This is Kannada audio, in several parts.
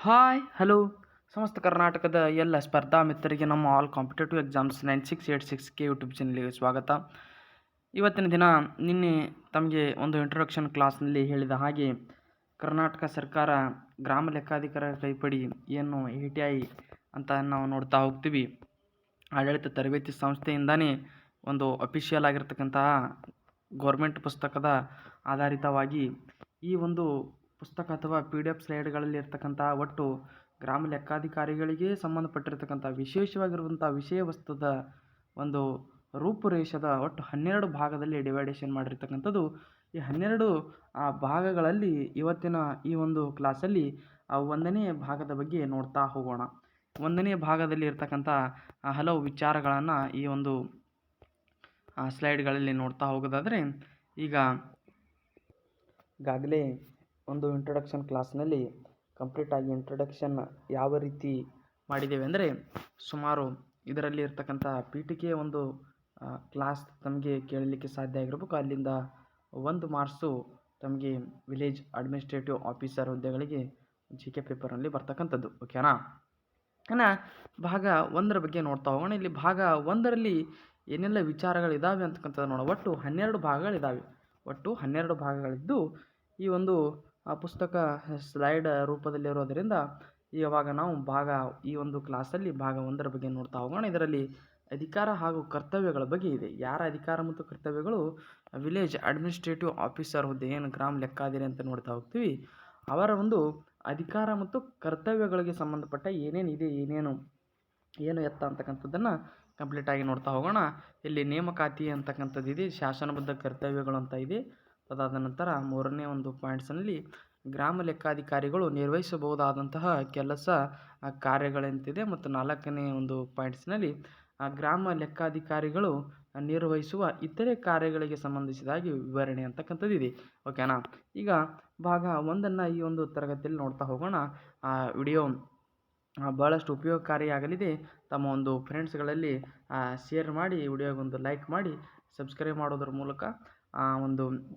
ಹಾಯ್ ಹಲೋ ಸಮಸ್ತ ಕರ್ನಾಟಕದ ಎಲ್ಲ ಸ್ಪರ್ಧಾ ಮಿತ್ರರಿಗೆ ನಮ್ಮ ಆಲ್ ಕಾಂಪಿಟೇಟಿವ್ ಎಕ್ಸಾಮ್ಸ್ 9686 ಯೂಟ್ಯೂಬ್ ಚಾನಲ್ಗೆ ಸ್ವಾಗತ. ಇವತ್ತಿನ ದಿನ ನಿನ್ನೆ ತಮಗೆ ಒಂದು ಇಂಟ್ರೊಡಕ್ಷನ್ ಕ್ಲಾಸ್ನಲ್ಲಿ ಹೇಳಿದ ಹಾಗೆ ಕರ್ನಾಟಕ ಸರ್ಕಾರ ಗ್ರಾಮ ಲೆಕ್ಕಾಧಿಕಾರ ಕೈಪಡಿ ಏನು ATI ಅಂತ ನಾವು ನೋಡ್ತಾ ಹೋಗ್ತೀವಿ. ಆಡಳಿತ ತರಬೇತಿ ಸಂಸ್ಥೆಯಿಂದಾನೇ ಒಂದು ಅಫಿಷಿಯಲ್ ಆಗಿರ್ತಕ್ಕಂತಹ ಗೌರ್ಮೆಂಟ್ ಪುಸ್ತಕದ ಆಧಾರಿತವಾಗಿ ಈ ಒಂದು ಪುಸ್ತಕ ಅಥವಾ PDF ಸ್ಲೈಡ್ಗಳಲ್ಲಿ ಇರ್ತಕ್ಕಂಥ ಒಟ್ಟು ಗ್ರಾಮ ಲೆಕ್ಕಾಧಿಕಾರಿಗಳಿಗೆ ಸಂಬಂಧಪಟ್ಟಿರ್ತಕ್ಕಂಥ ವಿಶೇಷವಾಗಿರುವಂಥ ವಿಷಯ ವಸ್ತುದ ಒಂದು ರೂಪುರೇಷದ ಒಟ್ಟು 12 ಭಾಗದಲ್ಲಿ ಡಿವೈಡೇಷನ್ ಮಾಡಿರ್ತಕ್ಕಂಥದ್ದು. ಈ 12 ಭಾಗಗಳಲ್ಲಿ ಇವತ್ತಿನ ಈ ಒಂದು ಕ್ಲಾಸಲ್ಲಿ 1ನೇ ಭಾಗದ ಬಗ್ಗೆ ನೋಡ್ತಾ ಹೋಗೋಣ. 1ನೇ ಭಾಗದಲ್ಲಿ ಇರ್ತಕ್ಕಂಥ ಹಲವು ವಿಚಾರಗಳನ್ನು ಈ ಒಂದು ಸ್ಲೈಡ್ಗಳಲ್ಲಿ ನೋಡ್ತಾ ಹೋಗೋದಾದರೆ, ಈಗಾಗಲೇ ಒಂದು ಇಂಟ್ರೊಡಕ್ಷನ್ ಕ್ಲಾಸ್ನಲ್ಲಿ ಕಂಪ್ಲೀಟಾಗಿ ಇಂಟ್ರೊಡಕ್ಷನ್ ಯಾವ ರೀತಿ ಮಾಡಿದ್ದೇವೆ ಅಂದರೆ, ಸುಮಾರು ಇದರಲ್ಲಿ ಇರ್ತಕ್ಕಂಥ ಪೀಠಿಕೆಯ ಒಂದು ಕ್ಲಾಸ್ ತಮಗೆ ಕೇಳಲಿಕ್ಕೆ ಸಾಧ್ಯ ಆಗಿರಬೇಕು. ಅಲ್ಲಿಂದ 1 ಮಾರ್ಕ್ಸು ತಮಗೆ ವಿಲೇಜ್ ಅಡ್ಮಿನಿಸ್ಟ್ರೇಟಿವ್ ಆಫೀಸರ್ ಹುದ್ದೆಗಳಿಗೆ GK ಪೇಪರ್ನಲ್ಲಿ ಬರ್ತಕ್ಕಂಥದ್ದು. ಓಕೆನಾ? ಇನ್ನು ಭಾಗ 1ರ ಬಗ್ಗೆ ನೋಡ್ತಾ ಹೋಗೋಣ. ಇಲ್ಲಿ ಭಾಗ 1ರಲ್ಲಿ ಏನೆಲ್ಲ ವಿಚಾರಗಳಿದ್ದಾವೆ ಅಂತಕ್ಕಂಥದ್ದು ನೋಡೋಣ. ಒಟ್ಟು 12 ಭಾಗಗಳಿದ್ದಾವೆ. ಒಟ್ಟು 12 ಭಾಗಗಳಿದ್ದು ಈ ಒಂದು ಪುಸ್ತಕ ಸ್ಲೈಡ್ ರೂಪದಲ್ಲಿರೋದರಿಂದ ಇವಾಗ ನಾವು ಈ ಒಂದು ಕ್ಲಾಸಲ್ಲಿ ಭಾಗ 1ರ ಬಗ್ಗೆ ನೋಡ್ತಾ ಹೋಗೋಣ. ಇದರಲ್ಲಿ ಅಧಿಕಾರ ಹಾಗೂ ಕರ್ತವ್ಯಗಳ ಬಗ್ಗೆ ಇದೆ. ಯಾರ ಅಧಿಕಾರ ಮತ್ತು ಕರ್ತವ್ಯಗಳು? ವಿಲೇಜ್ ಅಡ್ಮಿನಿಸ್ಟ್ರೇಟಿವ್ ಆಫೀಸರ್ ಹುದ್ದೆ, ಏನು ಗ್ರಾಮ ಲೆಕ್ಕಾಧಿಕಾರಿ ಅಂತ ನೋಡ್ತಾ ಹೋಗ್ತೀವಿ, ಅವರ ಒಂದು ಅಧಿಕಾರ ಮತ್ತು ಕರ್ತವ್ಯಗಳಿಗೆ ಸಂಬಂಧಪಟ್ಟ ಏನೇನಿದೆ, ಏನು ಎತ್ತ ಅಂತಕ್ಕಂಥದ್ದನ್ನು ಕಂಪ್ಲೀಟಾಗಿ ನೋಡ್ತಾ ಹೋಗೋಣ. ಇಲ್ಲಿ ನೇಮಕಾತಿ ಅಂತಕ್ಕಂಥದ್ದು ಇದೆ, ಶಾಸನಬದ್ಧ ಕರ್ತವ್ಯಗಳು ಅಂತ ಇದೆ. ಅದಾದ ನಂತರ 3ನೇ ಒಂದು ಪಾಯಿಂಟ್ಸ್ನಲ್ಲಿ ಗ್ರಾಮ ಲೆಕ್ಕಾಧಿಕಾರಿಗಳು ನಿರ್ವಹಿಸಬಹುದಾದಂತಹ ಕೆಲಸ ಕಾರ್ಯಗಳಂತಿದೆ. ಮತ್ತು 4ನೇ ಒಂದು ಪಾಯಿಂಟ್ಸ್ನಲ್ಲಿ ಗ್ರಾಮ ಲೆಕ್ಕಾಧಿಕಾರಿಗಳು ನಿರ್ವಹಿಸುವ ಇತರೆ ಕಾರ್ಯಗಳಿಗೆ ಸಂಬಂಧಿಸಿದಾಗಿ ವಿವರಣೆ ಅಂತಕ್ಕಂಥದ್ದಿದೆ. ಓಕೆನಾ? ಈಗ ಭಾಗ 1ನ್ನು ಈ ಒಂದು ತರಗತಿಯಲ್ಲಿ ನೋಡ್ತಾ ಹೋಗೋಣ. ವಿಡಿಯೋ ಭಾಳಷ್ಟು ಉಪಯೋಗಕಾರಿಯಾಗಲಿದೆ. ತಮ್ಮ ಒಂದು ಫ್ರೆಂಡ್ಸ್ಗಳಲ್ಲಿ ಶೇರ್ ಮಾಡಿ, ವಿಡಿಯೋಗೊಂದು ಲೈಕ್ ಮಾಡಿ, ಸಬ್ಸ್ಕ್ರೈಬ್ ಮಾಡೋದ್ರ ಮೂಲಕ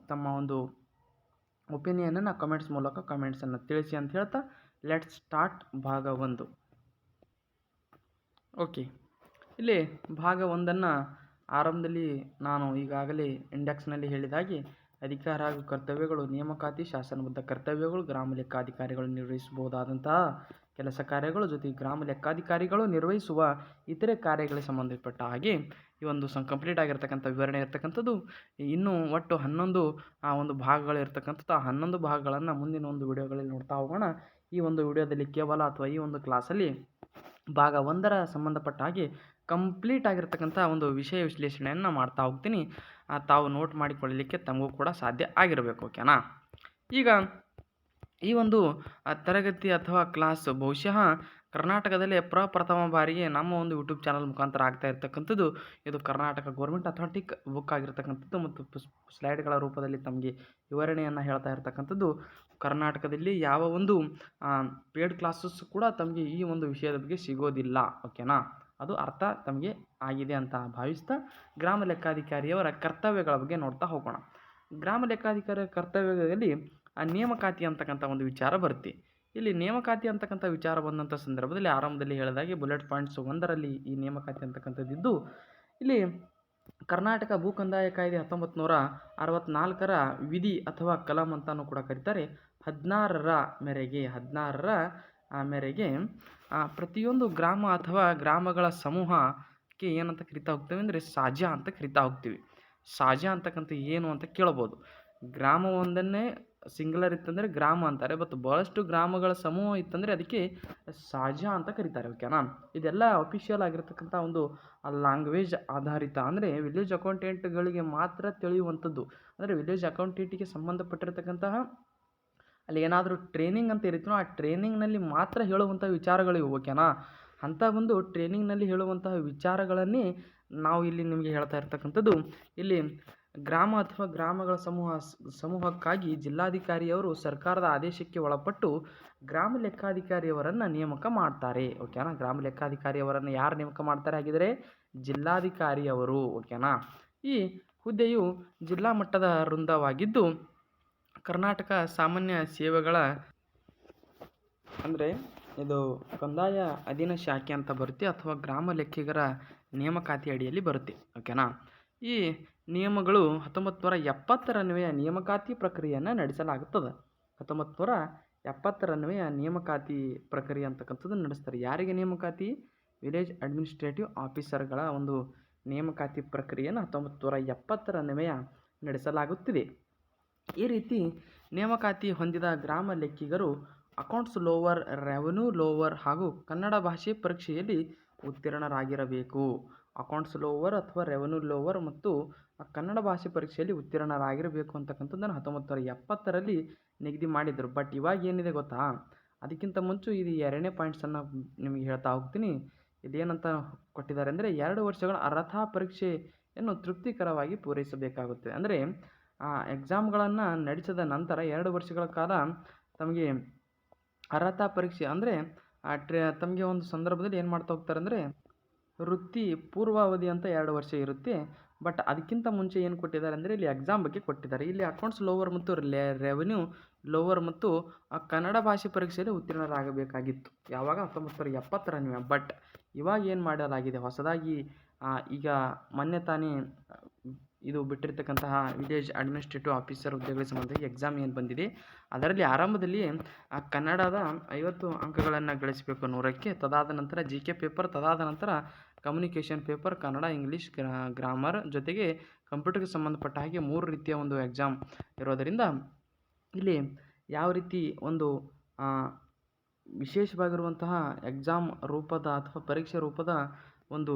ತಮ್ಮ ಒಂದು ಒಪಿನಿಯನನ್ನು ಕಮೆಂಟ್ಸ್ ಮೂಲಕ ಕಮೆಂಟ್ಸನ್ನು ತಿಳಿಸಿ ಅಂತ ಹೇಳ್ತಾ ಲೆಟ್ಸ್ ಸ್ಟಾರ್ಟ್ ಭಾಗ 1. ಓಕೆ, ಇಲ್ಲಿ ಭಾಗ 1ನ್ನು ಆರಂಭದಲ್ಲಿ ನಾನು ಈಗಾಗಲೇ ಇಂಡೆಕ್ಸ್ನಲ್ಲಿ ಹೇಳಿದಾಗೆ ಅಧಿಕಾರ ಹಾಗೂ ಕರ್ತವ್ಯಗಳು, ನೇಮಕಾತಿ, ಶಾಸನಬದ್ಧ ಕರ್ತವ್ಯಗಳು, ಗ್ರಾಮ ಲೆಕ್ಕಾಧಿಕಾರಿಗಳು ನಿರ್ವಹಿಸಬಹುದಾದಂತಹ ಕೆಲಸ ಕಾರ್ಯಗಳು, ಜೊತೆಗೆ ಗ್ರಾಮ ಲೆಕ್ಕಾಧಿಕಾರಿಗಳು ನಿರ್ವಹಿಸುವ ಇತರೆ ಕಾರ್ಯಗಳಿಗೆ ಸಂಬಂಧಪಟ್ಟ ಹಾಗೆ ಈ ಒಂದು ಕಂಪ್ಲೀಟ್ ಆಗಿರ್ತಕ್ಕಂಥ ವಿವರಣೆ ಇರ್ತಕ್ಕಂಥದ್ದು. ಇನ್ನೂ ಒಟ್ಟು 11 ಒಂದು ಭಾಗಗಳು ಇರ್ತಕ್ಕಂಥದ್ದು. ಆ 11 ಭಾಗಗಳನ್ನು ಮುಂದಿನ ಒಂದು ವಿಡಿಯೋಗಳಲ್ಲಿ ನೋಡ್ತಾ ಹೋಗೋಣ. ಈ ಒಂದು ವಿಡಿಯೋದಲ್ಲಿ ಕೇವಲ ಅಥವಾ ಈ ಒಂದು ಕ್ಲಾಸಲ್ಲಿ ಭಾಗ 1ರ ಸಂಬಂಧಪಟ್ಟ ಹಾಗೆ ಕಂಪ್ಲೀಟ್ ಆಗಿರ್ತಕ್ಕಂಥ ಒಂದು ವಿಷಯ ವಿಶ್ಲೇಷಣೆಯನ್ನು ಮಾಡ್ತಾ ಹೋಗ್ತೀನಿ. ತಾವು ನೋಟ್ ಮಾಡಿಕೊಳ್ಳಲಿಕ್ಕೆ ತಮಗೂ ಕೂಡ ಸಾಧ್ಯ ಆಗಿರಬೇಕು. ಓಕೆನಾ? ಈಗ ಈ ಒಂದು ತರಗತಿ ಅಥವಾ ಕ್ಲಾಸ್ ಬಹುಶಃ ಕರ್ನಾಟಕದಲ್ಲೇ ಪ್ರಪ್ರಥಮ ಬಾರಿಗೆ ನಮ್ಮ ಒಂದು ಯೂಟ್ಯೂಬ್ ಚಾನಲ್ ಮುಖಾಂತರ ಆಗ್ತಾ ಇರ್ತಕ್ಕಂಥದ್ದು. ಇದು ಕರ್ನಾಟಕ ಗೌರ್ಮೆಂಟ್ ಅಥಾರಿಟಿಕ್ ಬುಕ್ ಆಗಿರ್ತಕ್ಕಂಥದ್ದು ಮತ್ತು ಸ್ಲೈಡ್ಗಳ ರೂಪದಲ್ಲಿ ತಮಗೆ ವಿವರಣೆಯನ್ನು ಹೇಳ್ತಾ ಇರ್ತಕ್ಕಂಥದ್ದು. ಕರ್ನಾಟಕದಲ್ಲಿ ಯಾವ ಒಂದು ಪೇಯ್ಡ್ ಕ್ಲಾಸಸ್ ಕೂಡ ತಮಗೆ ಈ ಒಂದು ವಿಷಯದ ಬಗ್ಗೆ ಸಿಗೋದಿಲ್ಲ. ಓಕೆನಾ? ಅದು ಅರ್ಥ ತಮಗೆ ಆಗಿದೆ ಅಂತ ಭಾವಿಸ್ತಾ ಗ್ರಾಮ ಲೆಕ್ಕಾಧಿಕಾರಿಯವರ ಕರ್ತವ್ಯಗಳ ಬಗ್ಗೆ ನೋಡ್ತಾ ಹೋಗೋಣ. ಗ್ರಾಮ ಲೆಕ್ಕಾಧಿಕಾರಿಯ ಕರ್ತವ್ಯದಲ್ಲಿ ನೇಮಕಾತಿ ಅಂತಕ್ಕಂಥ ಒಂದು ವಿಚಾರ ಬರುತ್ತೆ. ಇಲ್ಲಿ ನೇಮಕಾತಿ ಅಂತಕ್ಕಂಥ ವಿಚಾರ ಬಂದಂಥ ಸಂದರ್ಭದಲ್ಲಿ ಆರಂಭದಲ್ಲಿ ಹೇಳಿದಾಗೆ ಬುಲೆಟ್ ಪಾಯಿಂಟ್ಸ್ 1ರಲ್ಲಿ ಈ ನೇಮಕಾತಿ ಅಂತಕ್ಕಂಥದ್ದಿದ್ದು, ಇಲ್ಲಿ ಕರ್ನಾಟಕ ಭೂ ಕಂದಾಯ ಕಾಯ್ದೆ 1964ರ ವಿಧಿ ಅಥವಾ ಕಲಂ ಅಂತಲೂ ಕೂಡ ಕರೀತಾರೆ. 16ರ ಮೇರೆಗೆ ಪ್ರತಿಯೊಂದು ಗ್ರಾಮ ಅಥವಾ ಗ್ರಾಮಗಳ ಸಮೂಹಕ್ಕೆ ಏನಂತ ಕರಿತಾ ಹೋಗ್ತೀವಿ ಅಂದರೆ ಸಾಜ ಅಂತ ಕರಿತಾ ಹೋಗ್ತೀವಿ. ಸಾಜ ಅಂತಕ್ಕಂಥ ಏನು ಅಂತ ಕೇಳ್ಬೋದು. ಗ್ರಾಮ ಒಂದನ್ನೇ ಸಿಂಗುಲರ್ ಇತ್ತಂದರೆ ಗ್ರಾಮ ಅಂತಾರೆ, ಮತ್ತು ಭಾಳಷ್ಟು ಗ್ರಾಮಗಳ ಸಮೂಹ ಇತ್ತಂದರೆ ಅದಕ್ಕೆ ಸಾಜ ಅಂತ ಕರೀತಾರೆ. ಓಕೆನಾ? ಇದೆಲ್ಲ ಅಫಿಷಿಯಲ್ ಆಗಿರ್ತಕ್ಕಂಥ ಒಂದು ಲ್ಯಾಂಗ್ವೇಜ್ ಆಧಾರಿತ, ಅಂದರೆ ವಿಲೇಜ್ ಅಕೌಂಟೆಂಟ್ಗಳಿಗೆ ಮಾತ್ರ ತಿಳಿಯುವಂಥದ್ದು. ಅಂದರೆ ವಿಲೇಜ್ ಅಕೌಂಟೆಂಟಿಗೆ ಸಂಬಂಧಪಟ್ಟಿರ್ತಕ್ಕಂತಹ ಅಲ್ಲಿ ಏನಾದರೂ ಟ್ರೈನಿಂಗ್ ಅಂತ ಇರುತ್ತೋ ಆ ಟ್ರೈನಿಂಗ್ನಲ್ಲಿ ಮಾತ್ರ ಹೇಳುವಂಥ ವಿಚಾರಗಳಿವೆ. ಓಕೆನಾ? ಅಂಥ ಒಂದು ಟ್ರೈನಿಂಗ್ನಲ್ಲಿ ಹೇಳುವಂತಹ ವಿಚಾರಗಳನ್ನೇ ನಾವು ಇಲ್ಲಿ ನಿಮಗೆ ಹೇಳ್ತಾ ಇರ್ತಕ್ಕಂಥದ್ದು. ಇಲ್ಲಿ ಗ್ರಾಮ ಅಥವಾ ಗ್ರಾಮಗಳ ಸಮೂಹಕ್ಕಾಗಿ ಜಿಲ್ಲಾಧಿಕಾರಿಯವರು ಸರ್ಕಾರದ ಆದೇಶಕ್ಕೆ ಒಳಪಟ್ಟು ಗ್ರಾಮ ಲೆಕ್ಕಾಧಿಕಾರಿಯವರನ್ನು ನೇಮಕ ಮಾಡ್ತಾರೆ. ಓಕೆನಾ? ಗ್ರಾಮ ಲೆಕ್ಕಾಧಿಕಾರಿಯವರನ್ನು ಯಾರು ನೇಮಕ ಮಾಡ್ತಾರೆ ಆಗಿದ್ದರೆ ಜಿಲ್ಲಾಧಿಕಾರಿಯವರು. ಓಕೆನಾ? ಈ ಹುದ್ದೆಯು ಜಿಲ್ಲಾ ಮಟ್ಟದ ವೃಂದವಾಗಿದ್ದು ಕರ್ನಾಟಕ ಸಾಮಾನ್ಯ ಸೇವೆಗಳ ಅಂದರೆ ಇದು ಕಂದಾಯ ಅಧೀನ ಶಾಖೆ ಅಂತ ಬರುತ್ತೆ ಅಥವಾ ಗ್ರಾಮ ಲೆಕ್ಕಿಗರ ನೇಮಕಾತಿ ಅಡಿಯಲ್ಲಿ ಬರುತ್ತೆ. ಓಕೆನಾ. ಈ ನಿಯಮಗಳು 1970 ನೇಮಕಾತಿ ಪ್ರಕ್ರಿಯೆಯನ್ನು ನಡೆಸಲಾಗುತ್ತದೆ. 1970 ನೇಮಕಾತಿ ಪ್ರಕ್ರಿಯೆ ಅಂತಕ್ಕಂಥದ್ದು ನಡೆಸ್ತಾರೆ. ಯಾರಿಗೆ ನೇಮಕಾತಿ? ವಿಲೇಜ್ ಅಡ್ಮಿನಿಸ್ಟ್ರೇಟಿವ್ ಆಫೀಸರ್ಗಳ ಒಂದು ನೇಮಕಾತಿ ಪ್ರಕ್ರಿಯೆಯನ್ನು 1970 ನಡೆಸಲಾಗುತ್ತಿದೆ. ಈ ರೀತಿ ನೇಮಕಾತಿ ಹೊಂದಿದ ಗ್ರಾಮ ಲೆಕ್ಕಿಗರು ಅಕೌಂಟ್ಸ್ ಲೋವರ್, ರೆವೆನ್ಯೂ ಲೋವರ್ ಹಾಗೂ ಕನ್ನಡ ಭಾಷೆ ಪರೀಕ್ಷೆಯಲ್ಲಿ ಉತ್ತೀರ್ಣರಾಗಿರಬೇಕು. ಅಕೌಂಟ್ಸ್ ಲೋವರ್ ಅಥವಾ ರೆವೆನ್ಯೂ ಲೋವರ್ ಮತ್ತು ಕನ್ನಡ ಭಾಷೆ ಪರೀಕ್ಷೆಯಲ್ಲಿ ಉತ್ತೀರ್ಣರಾಗಿರಬೇಕು ಅಂತಕ್ಕಂಥದ್ದನ್ನು 1970 ನಿಗದಿ ಮಾಡಿದರು. ಬಟ್ ಇವಾಗ ಏನಿದೆ ಗೊತ್ತಾ? ಅದಕ್ಕಿಂತ ಮುಂಚೆ ಇದು 2ನೇ ಪಾಯಿಂಟ್ಸನ್ನು ನಿಮಗೆ ಹೇಳ್ತಾ ಹೋಗ್ತೀನಿ. ಇದೇನಂತ ಕೊಟ್ಟಿದ್ದಾರೆ ಅಂದರೆ 2 ವರ್ಷಗಳ ಅರ್ಹತಾ ಪರೀಕ್ಷೆಯನ್ನು ತೃಪ್ತಿಕರವಾಗಿ ಪೂರೈಸಬೇಕಾಗುತ್ತದೆ. ಅಂದರೆ ಎಕ್ಸಾಮ್ಗಳನ್ನು ನಡೆಸಿದ ನಂತರ 2 ವರ್ಷಗಳ ಕಾಲ ತಮಗೆ ಅರ್ಹತಾ ಪರೀಕ್ಷೆ ಅಂದರೆ ತಮಗೆ ಒಂದು ಸಂದರ್ಭದಲ್ಲಿ ಏನು ಮಾಡ್ತಾ ಹೋಗ್ತಾರೆ ಅಂದರೆ ವೃತ್ತಿ ಪೂರ್ವಾವಧಿ ಅಂತ 2 ವರ್ಷ ಇರುತ್ತೆ. ಬಟ್ ಅದಕ್ಕಿಂತ ಮುಂಚೆ ಏನು ಕೊಟ್ಟಿದ್ದಾರೆ ಅಂದರೆ ಇಲ್ಲಿ ಎಕ್ಸಾಮ್ ಬಗ್ಗೆ ಕೊಟ್ಟಿದ್ದಾರೆ. ಇಲ್ಲಿ ಅಕೌಂಟ್ಸ್ ಲೋವರ್ ಮತ್ತು ರೆವೆನ್ಯೂ ಲೋವರ್ ಮತ್ತು ಕನ್ನಡ ಭಾಷೆ ಪರೀಕ್ಷೆಯಲ್ಲಿ ಉತ್ತೀರ್ಣರಾಗಬೇಕಾಗಿತ್ತು. ಯಾವಾಗ? 1970. ಬಟ್ ಇವಾಗ ಏನು ಮಾಡಲಾಗಿದೆ ಹೊಸದಾಗಿ, ಈಗ ಮೊನ್ನೆ ತಾನೇ ಇದು ಬಿಟ್ಟಿರ್ತಕ್ಕಂತಹ ವಿಲೇಜ್ ಅಡ್ಮಿನಿಸ್ಟ್ರೇಟಿವ್ ಆಫೀಸರ್ ಹುದ್ದೆಗಳಿಗೆ ಸಂಬಂಧಿಸಿ ಎಕ್ಸಾಮ್ ಏನು ಬಂದಿದೆ ಅದರಲ್ಲಿ ಆರಂಭದಲ್ಲಿ ಕನ್ನಡದ 50 ಅಂಕಗಳನ್ನು ಗಳಿಸಬೇಕು 100ಕ್ಕೆ. ತದಾದ ನಂತರ GK ಪೇಪರ್, ತದಾದ ನಂತರ communication paper, Kannada, English, grammar ಜೊತೆಗೆ ಕಂಪ್ಯೂಟರ್ಗೆ ಸಂಬಂಧಪಟ್ಟ ಹಾಗೆ 3 ರೀತಿಯ ಒಂದು ಎಕ್ಸಾಮ್ ಇರೋದರಿಂದ ಇಲ್ಲಿ ಯಾವ ರೀತಿ ಒಂದು ವಿಶೇಷವಾಗಿರುವಂತಹ ಎಕ್ಸಾಮ್ ರೂಪದ ಅಥವಾ ಪರೀಕ್ಷೆ ರೂಪದ ಒಂದು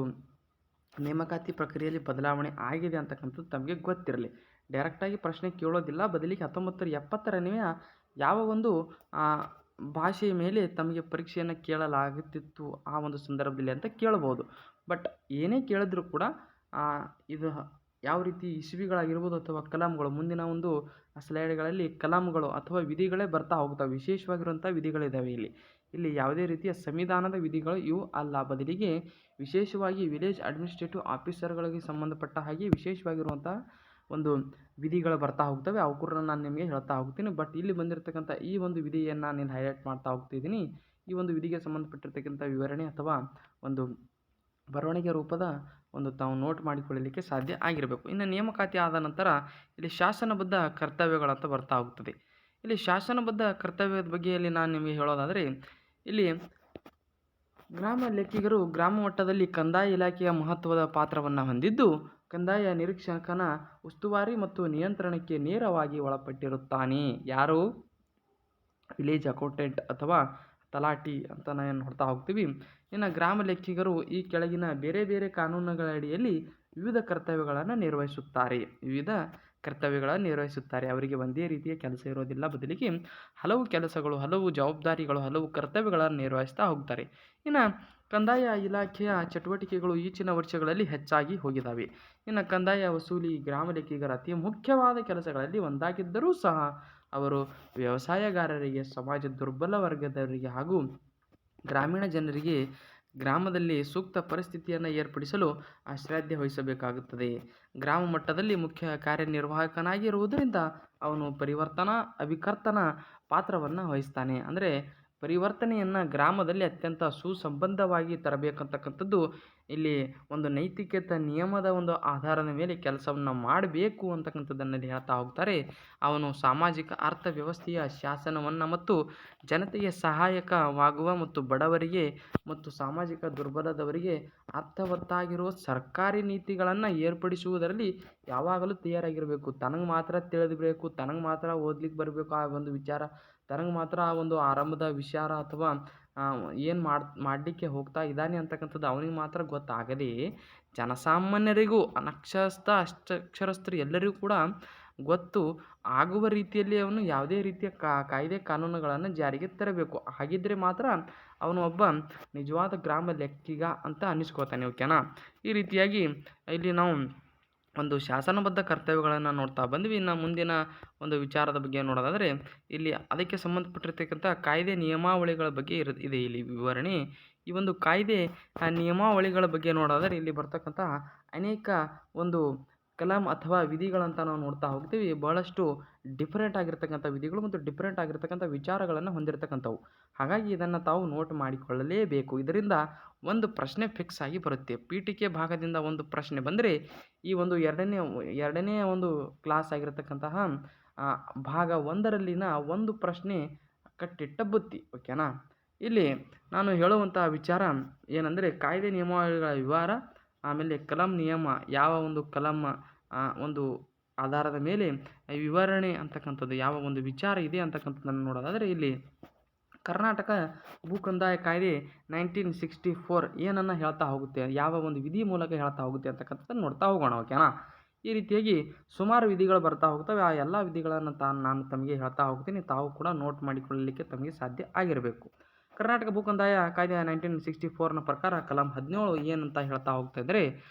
ನೇಮಕಾತಿ ಪ್ರಕ್ರಿಯೆಯಲ್ಲಿ ಬದಲಾವಣೆ ಆಗಿದೆ ಅಂತಕ್ಕಂಥದ್ದು ತಮಗೆ ಗೊತ್ತಿರಲಿ. ಡೈರೆಕ್ಟಾಗಿ ಪ್ರಶ್ನೆ ಕೇಳೋದಿಲ್ಲ, ಬದಲಿಗೆ 1970 ಯಾವ ಒಂದು ಭಾಷೆಯ ಮೇಲೆ ತಮಗೆ ಪರೀಕ್ಷೆಯನ್ನು ಕೇಳಲಾಗುತ್ತಿತ್ತು ಆ ಒಂದು ಸಂದರ್ಭದಲ್ಲಿ ಅಂತ ಕೇಳ್ಬೋದು. ಬಟ್ ಏನೇ ಕೇಳಿದ್ರೂ ಕೂಡ ಇದು ಯಾವ ರೀತಿ ಇಸ್ವಿಗಳಾಗಿರ್ಬೋದು ಅಥವಾ ಕಲಾಂಗಳು, ಮುಂದಿನ ಒಂದು ಸ್ಲೈಡ್ಗಳಲ್ಲಿ ಕಲಾಂಗಳು ಅಥವಾ ವಿಧಿಗಳೇ ಬರ್ತಾ ಹೋಗ್ತವೆ. ವಿಶೇಷವಾಗಿರುವಂಥ ವಿಧಿಗಳಿದ್ದಾವೆ ಇಲ್ಲಿ ಯಾವುದೇ ರೀತಿಯ ಸಂವಿಧಾನದ ವಿಧಿಗಳು ಇವು ಅಲ್ಲ. ಬದಲಿಗೆ ವಿಶೇಷವಾಗಿ ವಿಲೇಜ್ ಅಡ್ಮಿನಿಸ್ಟ್ರೇಟಿವ್ ಆಫೀಸರ್ಗಳಿಗೆ ಸಂಬಂಧಪಟ್ಟ ಹಾಗೆ ವಿಶೇಷವಾಗಿರುವಂಥ ಒಂದು ವಿಧಿಗಳು ಬರ್ತಾ ಹೋಗ್ತವೆ. ಅವು ಕೂಡ ನಾನು ನಿಮಗೆ ಹೇಳ್ತಾ ಹೋಗ್ತೀನಿ. ಬಟ್ ಇಲ್ಲಿ ಬಂದಿರತಕ್ಕಂಥ ಈ ಒಂದು ವಿಧಿಯನ್ನು ನಾನು ಹೈಲೈಟ್ ಮಾಡ್ತಾ ಹೋಗ್ತಿದ್ದೀನಿ. ಈ ಒಂದು ವಿಧಿಗೆ ಸಂಬಂಧಪಟ್ಟಿರ್ತಕ್ಕಂಥ ವಿವರಣೆ ಅಥವಾ ಒಂದು ಬರವಣಿಗೆ ರೂಪದ ಒಂದು ತಾವು ನೋಟ್ ಮಾಡಿಕೊಳ್ಳಲಿಕ್ಕೆ ಸಾಧ್ಯ ಆಗಿರಬೇಕು. ಇನ್ನು ನೇಮಕಾತಿ ಆದ ನಂತರ ಇಲ್ಲಿ ಶಾಸನಬದ್ಧ ಕರ್ತವ್ಯಗಳಂತ ಬರ್ತಾ ಹೋಗ್ತದೆ. ಇಲ್ಲಿ ಶಾಸನಬದ್ಧ ಕರ್ತವ್ಯದ ಬಗ್ಗೆ ಇಲ್ಲಿ ನಾನು ನಿಮಗೆ ಹೇಳೋದಾದರೆ ಇಲ್ಲಿ ಗ್ರಾಮ ಲೆಕ್ಕಿಗರು ಗ್ರಾಮ ಮಟ್ಟದಲ್ಲಿ ಕಂದಾಯ ಇಲಾಖೆಯ ಮಹತ್ವದ ಪಾತ್ರವನ್ನು ಹೊಂದಿದ್ದು ಕಂದಾಯ ನಿರೀಕ್ಷಕನ ಉಸ್ತುವಾರಿ ಮತ್ತು ನಿಯಂತ್ರಣಕ್ಕೆ ನೇರವಾಗಿ ಒಳಪಟ್ಟಿರುತ್ತಾನೆ. ಯಾರು? ವಿಲೇಜ್ ಅಕೌಂಟೆಂಟ್ ಅಥವಾ ತಲಾಟಿ ಅಂತ ನಾವು ನೋಡ್ತಾ ಹೋಗ್ತೀವಿ. ಇನ್ನು ಗ್ರಾಮ ಲೆಕ್ಕಿಗರು ಈ ಕೆಳಗಿನ ಬೇರೆ ಬೇರೆ ಕಾನೂನುಗಳ ಅಡಿಯಲ್ಲಿ ವಿವಿಧ ಕರ್ತವ್ಯಗಳನ್ನು ನಿರ್ವಹಿಸುತ್ತಾರೆ. ಅವರಿಗೆ ಒಂದೇ ರೀತಿಯ ಕೆಲಸ ಇರೋದಿಲ್ಲ, ಬದಲಿಗೆ ಹಲವು ಕೆಲಸಗಳು, ಹಲವು ಜವಾಬ್ದಾರಿಗಳು, ಹಲವು ಕರ್ತವ್ಯಗಳನ್ನು ನಿರ್ವಹಿಸ್ತಾ ಹೋಗ್ತಾರೆ. ಇನ್ನು ಕಂದಾಯ ಇಲಾಖೆಯ ಚಟುವಟಿಕೆಗಳು ಈಚಿನ ವರ್ಷಗಳಲ್ಲಿ ಹೆಚ್ಚಾಗಿ ಹೋಗಿದ್ದಾವೆ. ಇನ್ನು ಕಂದಾಯ ವಸೂಲಿ ಗ್ರಾಮ ಲೆಕ್ಕಿಗರ ಅತಿ ಮುಖ್ಯವಾದ ಕೆಲಸಗಳಲ್ಲಿ ಒಂದಾಗಿದ್ದರೂ ಸಹ ಅವರು ವ್ಯವಸಾಯಗಾರರಿಗೆ, ಸಮಾಜ ದುರ್ಬಲ ವರ್ಗದವರಿಗೆ ಹಾಗೂ ಗ್ರಾಮೀಣ ಜನರಿಗೆ ಗ್ರಾಮದಲ್ಲಿ ಸೂಕ್ತ ಪರಿಸ್ಥಿತಿಯನ್ನು ಏರ್ಪಡಿಸಲು ಶ್ರದ್ಧೆ ವಹಿಸಬೇಕಾಗುತ್ತದೆ. ಗ್ರಾಮ ಮಟ್ಟದಲ್ಲಿ ಮುಖ್ಯ ಕಾರ್ಯನಿರ್ವಾಹಕನಾಗಿರುವುದರಿಂದ ಅವನು ಅಭಿಕರ್ತನ ಪಾತ್ರವನ್ನು ವಹಿಸ್ತಾನೆ. ಅಂದರೆ ಪರಿವರ್ತನೆಯನ್ನು ಗ್ರಾಮದಲ್ಲಿ ಅತ್ಯಂತ ಸುಸಂಬದ್ಧವಾಗಿ ತರಬೇಕಂತಕ್ಕಂಥದ್ದು ಇಲ್ಲಿ ಒಂದು ನೈತಿಕತೆ ನಿಯಮದ ಒಂದು ಆಧಾರದ ಮೇಲೆ ಕೆಲಸವನ್ನು ಮಾಡಬೇಕು ಅಂತಕ್ಕಂಥದ್ದನ್ನು ಹೇಳ್ತಾ ಹೋಗ್ತಾರೆ. ಅವನು ಸಾಮಾಜಿಕ ಅರ್ಥವ್ಯವಸ್ಥೆಯ ಶಾಸನವನ್ನು ಮತ್ತು ಜನತೆಗೆ ಸಹಾಯಕವಾಗುವ ಮತ್ತು ಬಡವರಿಗೆ ಮತ್ತು ಸಾಮಾಜಿಕ ದುರ್ಬಲದವರಿಗೆ ಅರ್ಥವತ್ತಾಗಿರುವ ಸರ್ಕಾರಿ ನೀತಿಗಳನ್ನು ಏರ್ಪಡಿಸುವುದರಲ್ಲಿ ಯಾವಾಗಲೂ ತಯಾರಾಗಿರಬೇಕು. ತನಗೆ ಮಾತ್ರ ತಿಳಿದಿರಬೇಕು, ತನಗೆ ಮಾತ್ರ ಓದ್ಲಿಕ್ಕೆ ಬರಬೇಕು ಆ ಒಂದು ವಿಚಾರ, ತನಗೆ ಮಾತ್ರ ಆ ಒಂದು ಆರಂಭದ ವಿಚಾರ ಅಥವಾ ಏನು ಮಾಡಲಿಕ್ಕೆ ಹೋಗ್ತಾ ಇದ್ದಾನೆ ಅಂತಕ್ಕಂಥದ್ದು ಅವನಿಗೆ ಮಾತ್ರ ಗೊತ್ತಾಗದೆ ಜನಸಾಮಾನ್ಯರಿಗೂ ಅಕ್ಷರಸ್ಥರು ಎಲ್ಲರಿಗೂ ಕೂಡ ಗೊತ್ತು ಆಗುವ ರೀತಿಯಲ್ಲಿ ಅವನು ಯಾವುದೇ ರೀತಿಯ ಕಾಯ್ದೆ ಕಾನೂನುಗಳನ್ನು ಜಾರಿಗೆ ತರಬೇಕು. ಹಾಗಿದ್ದರೆ ಮಾತ್ರ ಅವನು ಒಬ್ಬ ನಿಜವಾದ ಗ್ರಾಮ ಲೆಕ್ಕಿಗ ಅಂತ ಅನ್ನಿಸ್ಕೋತಾನೆ. ಓಕೆನಾ. ಈ ರೀತಿಯಾಗಿ ಇಲ್ಲಿ ನಾವು ಒಂದು ಶಾಸನಬದ್ಧ ಕರ್ತವ್ಯಗಳನ್ನು ನೋಡ್ತಾ ಬಂದ್ವಿ. ಇನ್ನು ಮುಂದಿನ ಒಂದು ವಿಚಾರದ ಬಗ್ಗೆ ನೋಡೋದಾದರೆ ಇಲ್ಲಿ ಅದಕ್ಕೆ ಸಂಬಂಧಪಟ್ಟಿರ್ತಕ್ಕಂಥ ಕಾಯ್ದೆ ನಿಯಮಾವಳಿಗಳ ಬಗ್ಗೆ ಇದೆ ಇಲ್ಲಿ ವಿವರಣೆ. ಈ ಒಂದು ಕಾಯ್ದೆ ನಿಯಮಾವಳಿಗಳ ಬಗ್ಗೆ ನೋಡೋದಾದರೆ ಇಲ್ಲಿ ಬರ್ತಕ್ಕಂಥ ಅನೇಕ ಒಂದು ಕಲಂ ಅಥವಾ ವಿಧಿಗಳಂತ ನಾವು ನೋಡ್ತಾ ಹೋಗ್ತೀವಿ. ಬಹಳಷ್ಟು ಡಿಫರೆಂಟ್ ಆಗಿರ್ತಕ್ಕಂಥ ವಿಧಿಗಳು ಮತ್ತು ಡಿಫರೆಂಟ್ ಆಗಿರ್ತಕ್ಕಂಥ ವಿಚಾರಗಳನ್ನು ಹೊಂದಿರತಕ್ಕಂಥವು. ಹಾಗಾಗಿ ಇದನ್ನು ತಾವು ನೋಟ್ ಮಾಡಿಕೊಳ್ಳಲೇಬೇಕು. ಇದರಿಂದ ಒಂದು ಪ್ರಶ್ನೆ ಫಿಕ್ಸ್ ಆಗಿ ಬರುತ್ತೆ. ಪೀಠಿಕೆ ಭಾಗದಿಂದ ಒಂದು ಪ್ರಶ್ನೆ ಬಂದರೆ ಈ ಒಂದು ಎರಡನೇ ಒಂದು ಕ್ಲಾಸ್ ಆಗಿರತಕ್ಕಂತಹ ಭಾಗ 1ರಲ್ಲಿನ ಒಂದು ಪ್ರಶ್ನೆ ಕಟ್ಟಿಟ್ಟ ಬುತ್ತಿ. ಓಕೆನಾ. ಇಲ್ಲಿ ನಾನು ಹೇಳುವಂತಹ ವಿಚಾರ ಏನಂದರೆ ಕಾಯ್ದೆ ನಿಯಮಾವಳಿಗಳ ವಿವರ, ಆಮೇಲೆ ಕಲಂ ನಿಯಮ, ಯಾವ ಒಂದು ಕಲಂ ಒಂದು ಆಧಾರದ ಮೇಲೆ ವಿವರಣೆ ಅಂತಕ್ಕಂಥದ್ದು, ಯಾವ ಒಂದು ವಿಚಾರ ಇದೆ ಅಂತಕ್ಕಂಥದ್ದನ್ನು ನೋಡೋದಾದರೆ ಇಲ್ಲಿ ಕರ್ನಾಟಕ ಭೂ ಕಂದಾಯ ಕಾಯ್ದೆ 1964 ಏನನ್ನು ಹೇಳ್ತಾ ಹೋಗುತ್ತೆ, ಯಾವ ಒಂದು ವಿಧಿ ಮೂಲಕ ಹೇಳ್ತಾ ಹೋಗುತ್ತೆ ಅಂತಕ್ಕಂಥದ್ದನ್ನು ನೋಡ್ತಾ ಹೋಗೋಣ. ಓಕೆನಾ. ಈ ರೀತಿಯಾಗಿ ಸುಮಾರು ವಿಧಿಗಳು ಬರ್ತಾ ಹೋಗ್ತವೆ. ಆ ಎಲ್ಲ ವಿಧಿಗಳನ್ನು ನಾನು ತಮಗೆ ಹೇಳ್ತಾ ಹೋಗ್ತೀನಿ. ತಾವು ಕೂಡ ನೋಟ್ ಮಾಡಿಕೊಳ್ಳಲಿಕ್ಕೆ ತಮಗೆ ಸಾಧ್ಯ ಆಗಿರಬೇಕು. ಕರ್ನಾಟಕ ಭೂ ಕಂದಾಯ ಕಾಯ್ದೆ 1964ನ ಪ್ರಕಾರ ಕಲಂ 17 ಏನಂತ ಹೇಳ್ತಾ ಹೋಗ್ತಾ ಇದ್ದರೆ,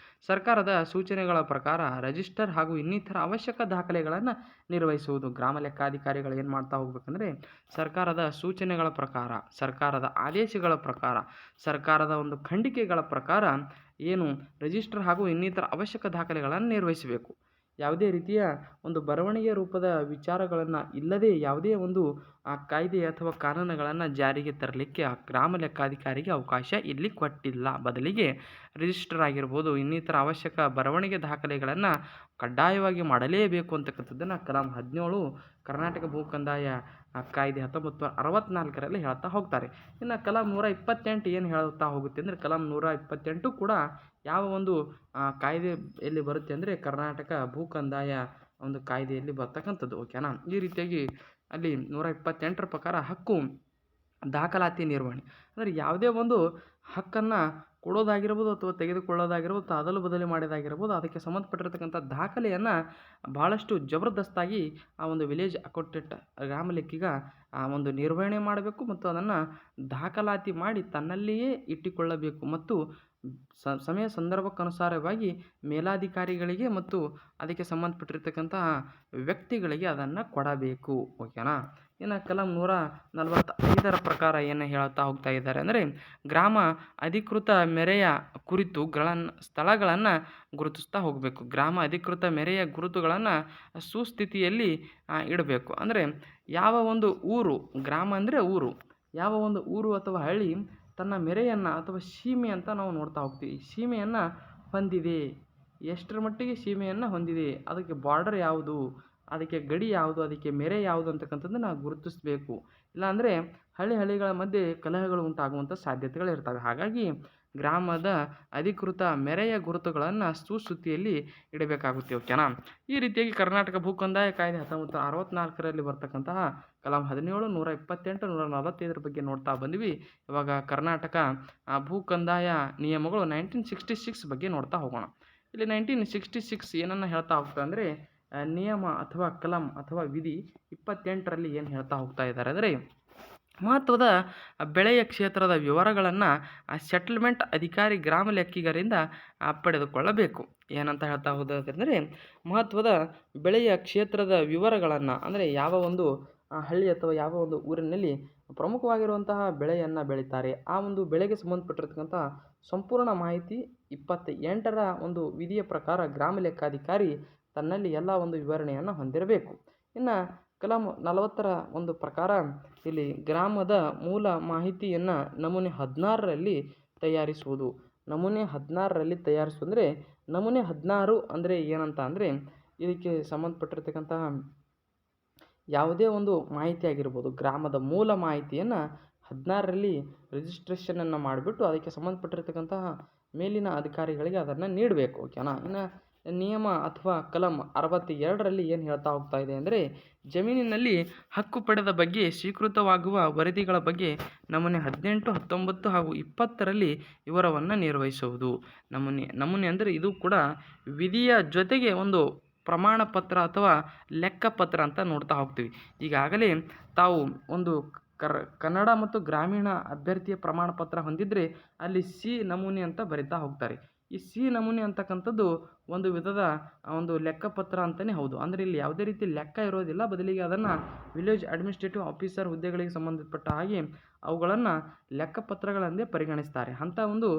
ಸರ್ಕಾರದ ಸೂಚನೆಗಳ ಪ್ರಕಾರ ರಿಜಿಸ್ಟರ್ ಹಾಗೂ ಇನ್ನಿತರ ಅವಶ್ಯಕ ದಾಖಲೆಗಳನ್ನು ನಿರ್ವಹಿಸುವುದು. ಗ್ರಾಮ ಲೆಕ್ಕಾಧಿಕಾರಿಗಳು ಏನು ಮಾಡ್ತಾ ಹೋಗ್ಬೇಕಂದ್ರೆ, ಸರ್ಕಾರದ ಸೂಚನೆಗಳ ಪ್ರಕಾರ, ಸರ್ಕಾರದ ಆದೇಶಗಳ ಪ್ರಕಾರ, ಸರ್ಕಾರದ ಒಂದು ಖಂಡಿಕೆಗಳ ಪ್ರಕಾರ ಏನು ರಿಜಿಸ್ಟರ್ ಹಾಗೂ ಇನ್ನಿತರ ಅವಶ್ಯಕ ದಾಖಲೆಗಳನ್ನು ನಿರ್ವಹಿಸಬೇಕು. ಯಾವುದೇ ರೀತಿಯ ಒಂದು ಬರವಣಿಗೆ ರೂಪದ ವಿಚಾರಗಳನ್ನು ಇಲ್ಲದೆ ಯಾವುದೇ ಒಂದು ಕಾಯ್ದೆ ಅಥವಾ ಕಾನೂನುಗಳನ್ನು ಜಾರಿಗೆ ತರಲಿಕ್ಕೆ ಗ್ರಾಮ ಲೆಕ್ಕಾಧಿಕಾರಿಗೆ ಅವಕಾಶ ಇಲ್ಲಿ ಕೊಟ್ಟಿಲ್ಲ. ಬದಲಿಗೆ ರಿಜಿಸ್ಟರ್ ಆಗಿರ್ಬೋದು, ಇನ್ನಿತರ ಅವಶ್ಯಕ ಬರವಣಿಗೆ ದಾಖಲೆಗಳನ್ನು ಕಡ್ಡಾಯವಾಗಿ ಮಾಡಲೇಬೇಕು ಅಂತಕ್ಕಂಥದ್ದನ್ನು ಕಲಂ 17 ಕರ್ನಾಟಕ ಭೂ ಕಂದಾಯ ಕಾಯ್ದೆ 1964ರಲ್ಲಿ ಹೇಳ್ತಾ ಹೋಗ್ತಾರೆ. ಇನ್ನು ಕಲಂ 128 ಏನು ಹೇಳ್ತಾ ಹೋಗುತ್ತೆ ಅಂದರೆ, ಕಲಂ 128 ಕೂಡ ಯಾವ ಒಂದು ಕಾಯ್ದೆಯಲ್ಲಿ ಬರುತ್ತೆ ಅಂದರೆ ಕರ್ನಾಟಕ ಭೂ ಕಂದಾಯ ಒಂದು ಕಾಯ್ದೆಯಲ್ಲಿ ಬರ್ತಕ್ಕಂಥದ್ದು. ಓಕೆನಾ. ಈ ರೀತಿಯಾಗಿ ಅಲ್ಲಿ 128ರ ಪ್ರಕಾರ ಹಕ್ಕು ದಾಖಲಾತಿ ನಿರ್ವಹಣೆ ಅಂದರೆ ಯಾವುದೇ ಒಂದು ಹಕ್ಕನ್ನು ಕೊಡೋದಾಗಿರ್ಬೋದು ಅಥವಾ ತೆಗೆದುಕೊಳ್ಳೋದಾಗಿರ್ಬೋದು, ಅದಲು ಬದಲಿ ಮಾಡೋದಾಗಿರ್ಬೋದು, ಅದಕ್ಕೆ ಸಂಬಂಧಪಟ್ಟಿರ್ತಕ್ಕಂಥ ದಾಖಲೆಯನ್ನು ಭಾಳಷ್ಟು ಜಬರ್ದಸ್ತಾಗಿ ಆ ಒಂದು ವಿಲೇಜ್ ಅಕೌಂಟೆಂಟ್ ಗ್ರಾಮ ಲೆಕ್ಕಿಗ ಆ ಒಂದು ನಿರ್ವಹಣೆ ಮಾಡಬೇಕು ಮತ್ತು ಅದನ್ನು ದಾಖಲಾತಿ ಮಾಡಿ ತನ್ನಲ್ಲಿಯೇ ಇಟ್ಟುಕೊಳ್ಳಬೇಕು ಮತ್ತು ಸಮಯ ಸಂದರ್ಭಕ್ಕನುಸಾರವಾಗಿ ಮೇಲಾಧಿಕಾರಿಗಳಿಗೆ ಮತ್ತು ಅದಕ್ಕೆ ಸಂಬಂಧಪಟ್ಟಿರ್ತಕ್ಕಂತಹ ವ್ಯಕ್ತಿಗಳಿಗೆ ಅದನ್ನು ಕೊಡಬೇಕು. ಓಕೆನಾ. ಇನ್ನು ಕಲಂ 145ರ ಪ್ರಕಾರ ಏನು ಹೇಳ್ತಾ ಹೋಗ್ತಾ ಇದ್ದಾರೆ ಅಂದರೆ, ಗ್ರಾಮ ಅಧಿಕೃತ ಮೇರೆಯ ಕುರಿತು ಸ್ಥಳಗಳನ್ನು ಗುರುತಿಸ್ತಾ ಹೋಗಬೇಕು. ಗ್ರಾಮ ಅಧಿಕೃತ ಮೇರೆಯ ಗುರುತುಗಳನ್ನು ಸುಸ್ಥಿತಿಯಲ್ಲಿ ಇಡಬೇಕು. ಅಂದರೆ ಯಾವ ಒಂದು ಊರು, ಗ್ರಾಮ ಅಂದರೆ ಊರು, ಯಾವ ಒಂದು ಊರು ಅಥವಾ ಹಳ್ಳಿ ತನ್ನ ಮೇರೆಯನ್ನು ಅಥವಾ ಸೀಮೆ ಅಂತ ನಾವು ನೋಡ್ತಾ ಹೋಗ್ತೀವಿ. ಸೀಮೆಯನ್ನು ಹೊಂದಿದೆ, ಎಷ್ಟರ ಮಟ್ಟಿಗೆ ಸೀಮೆಯನ್ನು ಹೊಂದಿದೆ, ಅದಕ್ಕೆ ಬಾರ್ಡರ್ ಯಾವುದು, ಅದಕ್ಕೆ ಗಡಿ ಯಾವುದು, ಅದಕ್ಕೆ ಮೇರೆ ಯಾವುದು ಅಂತಕ್ಕಂಥದ್ದನ್ನು ನಾವು ಗುರುತಿಸಬೇಕು. ಇಲ್ಲಾಂದರೆ ಹಳ್ಳಿಗಳ ಮಧ್ಯೆ ಕಲಹಗಳು ಉಂಟಾಗುವಂಥ ಸಾಧ್ಯತೆಗಳಿರ್ತವೆ. ಹಾಗಾಗಿ ಗ್ರಾಮದ ಅಧಿಕೃತ ಮೇರೆಯ ಗುರುತುಗಳನ್ನು ಸುಸ್ಥಿತಿಯಲ್ಲಿ ಇಡಬೇಕಾಗುತ್ತೆ. ಓಕೆನಾ. ಈ ರೀತಿಯಾಗಿ ಕರ್ನಾಟಕ ಭೂ ಕಂದಾಯ ಕಾಯ್ದೆ 1964ರಲ್ಲಿ ಬರ್ತಕ್ಕಂತಹ ಕಲಂ 17, 128, 145 ಬಗ್ಗೆ ನೋಡ್ತಾ ಬಂದ್ವಿ. ಇವಾಗ ಕರ್ನಾಟಕ ಭೂ ಕಂದಾಯ ನಿಯಮಗಳು 1966 ಬಗ್ಗೆ ನೋಡ್ತಾ ಹೋಗೋಣ. ಇಲ್ಲಿ 1966 ಏನನ್ನು ಹೇಳ್ತಾ ಹೋಗ್ತಾ ಅಂದರೆ, ನಿಯಮ ಅಥವಾ ಕಲಂ ಅಥವಾ ವಿಧಿ 28ರಲ್ಲಿ ಏನು ಹೇಳ್ತಾ ಹೋಗ್ತಾ ಇದ್ದಾರೆ ಅಂದರೆ, ಮಹತ್ವದ ಬೆಳೆಯ ಕ್ಷೇತ್ರದ ವಿವರಗಳನ್ನು ಸೆಟಲ್ಮೆಂಟ್ ಅಧಿಕಾರಿ ಗ್ರಾಮ ಲೆಕ್ಕಿಗರಿಂದ ಪಡೆದುಕೊಳ್ಳಬೇಕು. ಏನಂತ ಹೇಳ್ತಾ ಹೋದರೆ, ಮಹತ್ವದ ಬೆಳೆಯ ಕ್ಷೇತ್ರದ ವಿವರಗಳನ್ನು ಅಂದರೆ ಯಾವ ಒಂದು ಹಳ್ಳಿ ಅಥವಾ ಯಾವ ಒಂದು ಊರಿನಲ್ಲಿ ಪ್ರಮುಖವಾಗಿರುವಂತಹ ಬೆಳೆಯನ್ನು ಬೆಳೀತಾರೆ, ಆ ಒಂದು ಬೆಳೆಗೆ ಸಂಬಂಧಪಟ್ಟಿರ್ತಕ್ಕಂಥ ಸಂಪೂರ್ಣ ಮಾಹಿತಿ 28ರ ಒಂದು ವಿಧಿಯ ಪ್ರಕಾರ ಗ್ರಾಮ ಲೆಕ್ಕಾಧಿಕಾರಿ ತನ್ನಲ್ಲಿ ಎಲ್ಲ ಒಂದು ವಿವರಣೆಯನ್ನು ಹೊಂದಿರಬೇಕು. ಇನ್ನು ಕಲಂ 40ರ ಒಂದು ಪ್ರಕಾರ ಇಲ್ಲಿ ಗ್ರಾಮದ ಮೂಲ ಮಾಹಿತಿಯನ್ನು ನಮೂನೆ 16ರಲ್ಲಿ ತಯಾರಿಸುವುದು. ನಮೂನೆ 16ರಲ್ಲಿ ಅಂದರೆ ನಮೂನೆ 16 ಅಂದರೆ ಏನಂತ ಅಂದರೆ, ಇದಕ್ಕೆ ಸಂಬಂಧಪಟ್ಟಿರ್ತಕ್ಕಂತಹ ಯಾವುದೇ ಒಂದು ಮಾಹಿತಿ ಆಗಿರ್ಬೋದು, ಗ್ರಾಮದ ಮೂಲ ಮಾಹಿತಿಯನ್ನು 16ರಲ್ಲಿ ರಿಜಿಸ್ಟ್ರೇಷನನ್ನು ಮಾಡಿಬಿಟ್ಟು ಅದಕ್ಕೆ ಸಂಬಂಧಪಟ್ಟಿರ್ತಕ್ಕಂತಹ ಮೇಲಿನ ಅಧಿಕಾರಿಗಳಿಗೆ ಅದನ್ನು ನೀಡಬೇಕು. ಓಕೆನಾ. ಇನ್ನು ನಿಯಮ ಅಥವಾ ಕಲಂ 62ರಲ್ಲಿ ಏನು ಹೇಳ್ತಾ ಹೋಗ್ತಾ ಇದೆ ಅಂದರೆ, ಜಮೀನಿನಲ್ಲಿ ಹಕ್ಕು ಪಡೆದ ಬಗ್ಗೆ ಸ್ವೀಕೃತವಾಗುವ ವರದಿಗಳ ಬಗ್ಗೆ ನಮೂನೆ 18, 19 ಹಾಗೂ 20ರಲ್ಲಿ ವಿವರವನ್ನು ನಿರ್ವಹಿಸುವುದು. ನಮೂನೆ ಅಂದರೆ ಇದು ಕೂಡ ವಿಧಿಯ ಜೊತೆಗೆ ಒಂದು ಪ್ರಮಾಣ ಪತ್ರ ಅಥವಾ ಲೆಕ್ಕಪತ್ರ ಅಂತ ನೋಡ್ತಾ ಹೋಗ್ತೀವಿ. ಈಗಾಗಲೇ ತಾವು ಒಂದು ಕನ್ನಡ ಮತ್ತು ಗ್ರಾಮೀಣ ಅಭ್ಯರ್ಥಿಯ ಪ್ರಮಾಣ ಪತ್ರ ಹೊಂದಿದ್ರೆ ಅಲ್ಲಿ ಸಿ ನಮೂನೆ ಅಂತ ಬರಿತಾ ಹೋಗ್ತಾರೆ. ಈ ಸಿ ನಮೂನೆ ಅಂತಕ್ಕಂಥದ್ದು ಒಂದು ವಿಧದ ಒಂದು ಲೆಕ್ಕಪತ್ರ ಅಂತಲೇ ಹೌದು. ಅಂದರೆ ಇಲ್ಲಿ ಯಾವುದೇ ರೀತಿ ಲೆಕ್ಕ ಇರೋದಿಲ್ಲ, ಬದಲಿಗೆ ಅದನ್ನು ವಿಲೇಜ್ ಅಡ್ಮಿನಿಸ್ಟ್ರೇಟಿವ್ ಆಫೀಸರ್ ಹುದ್ದೆಗಳಿಗೆ ಸಂಬಂಧಪಟ್ಟ ಹಾಗೆ ಅವುಗಳನ್ನು ಲೆಕ್ಕಪತ್ರಗಳೆಂದೇ ಪರಿಗಣಿಸ್ತಾರೆ. ಅಂಥ ಒಂದು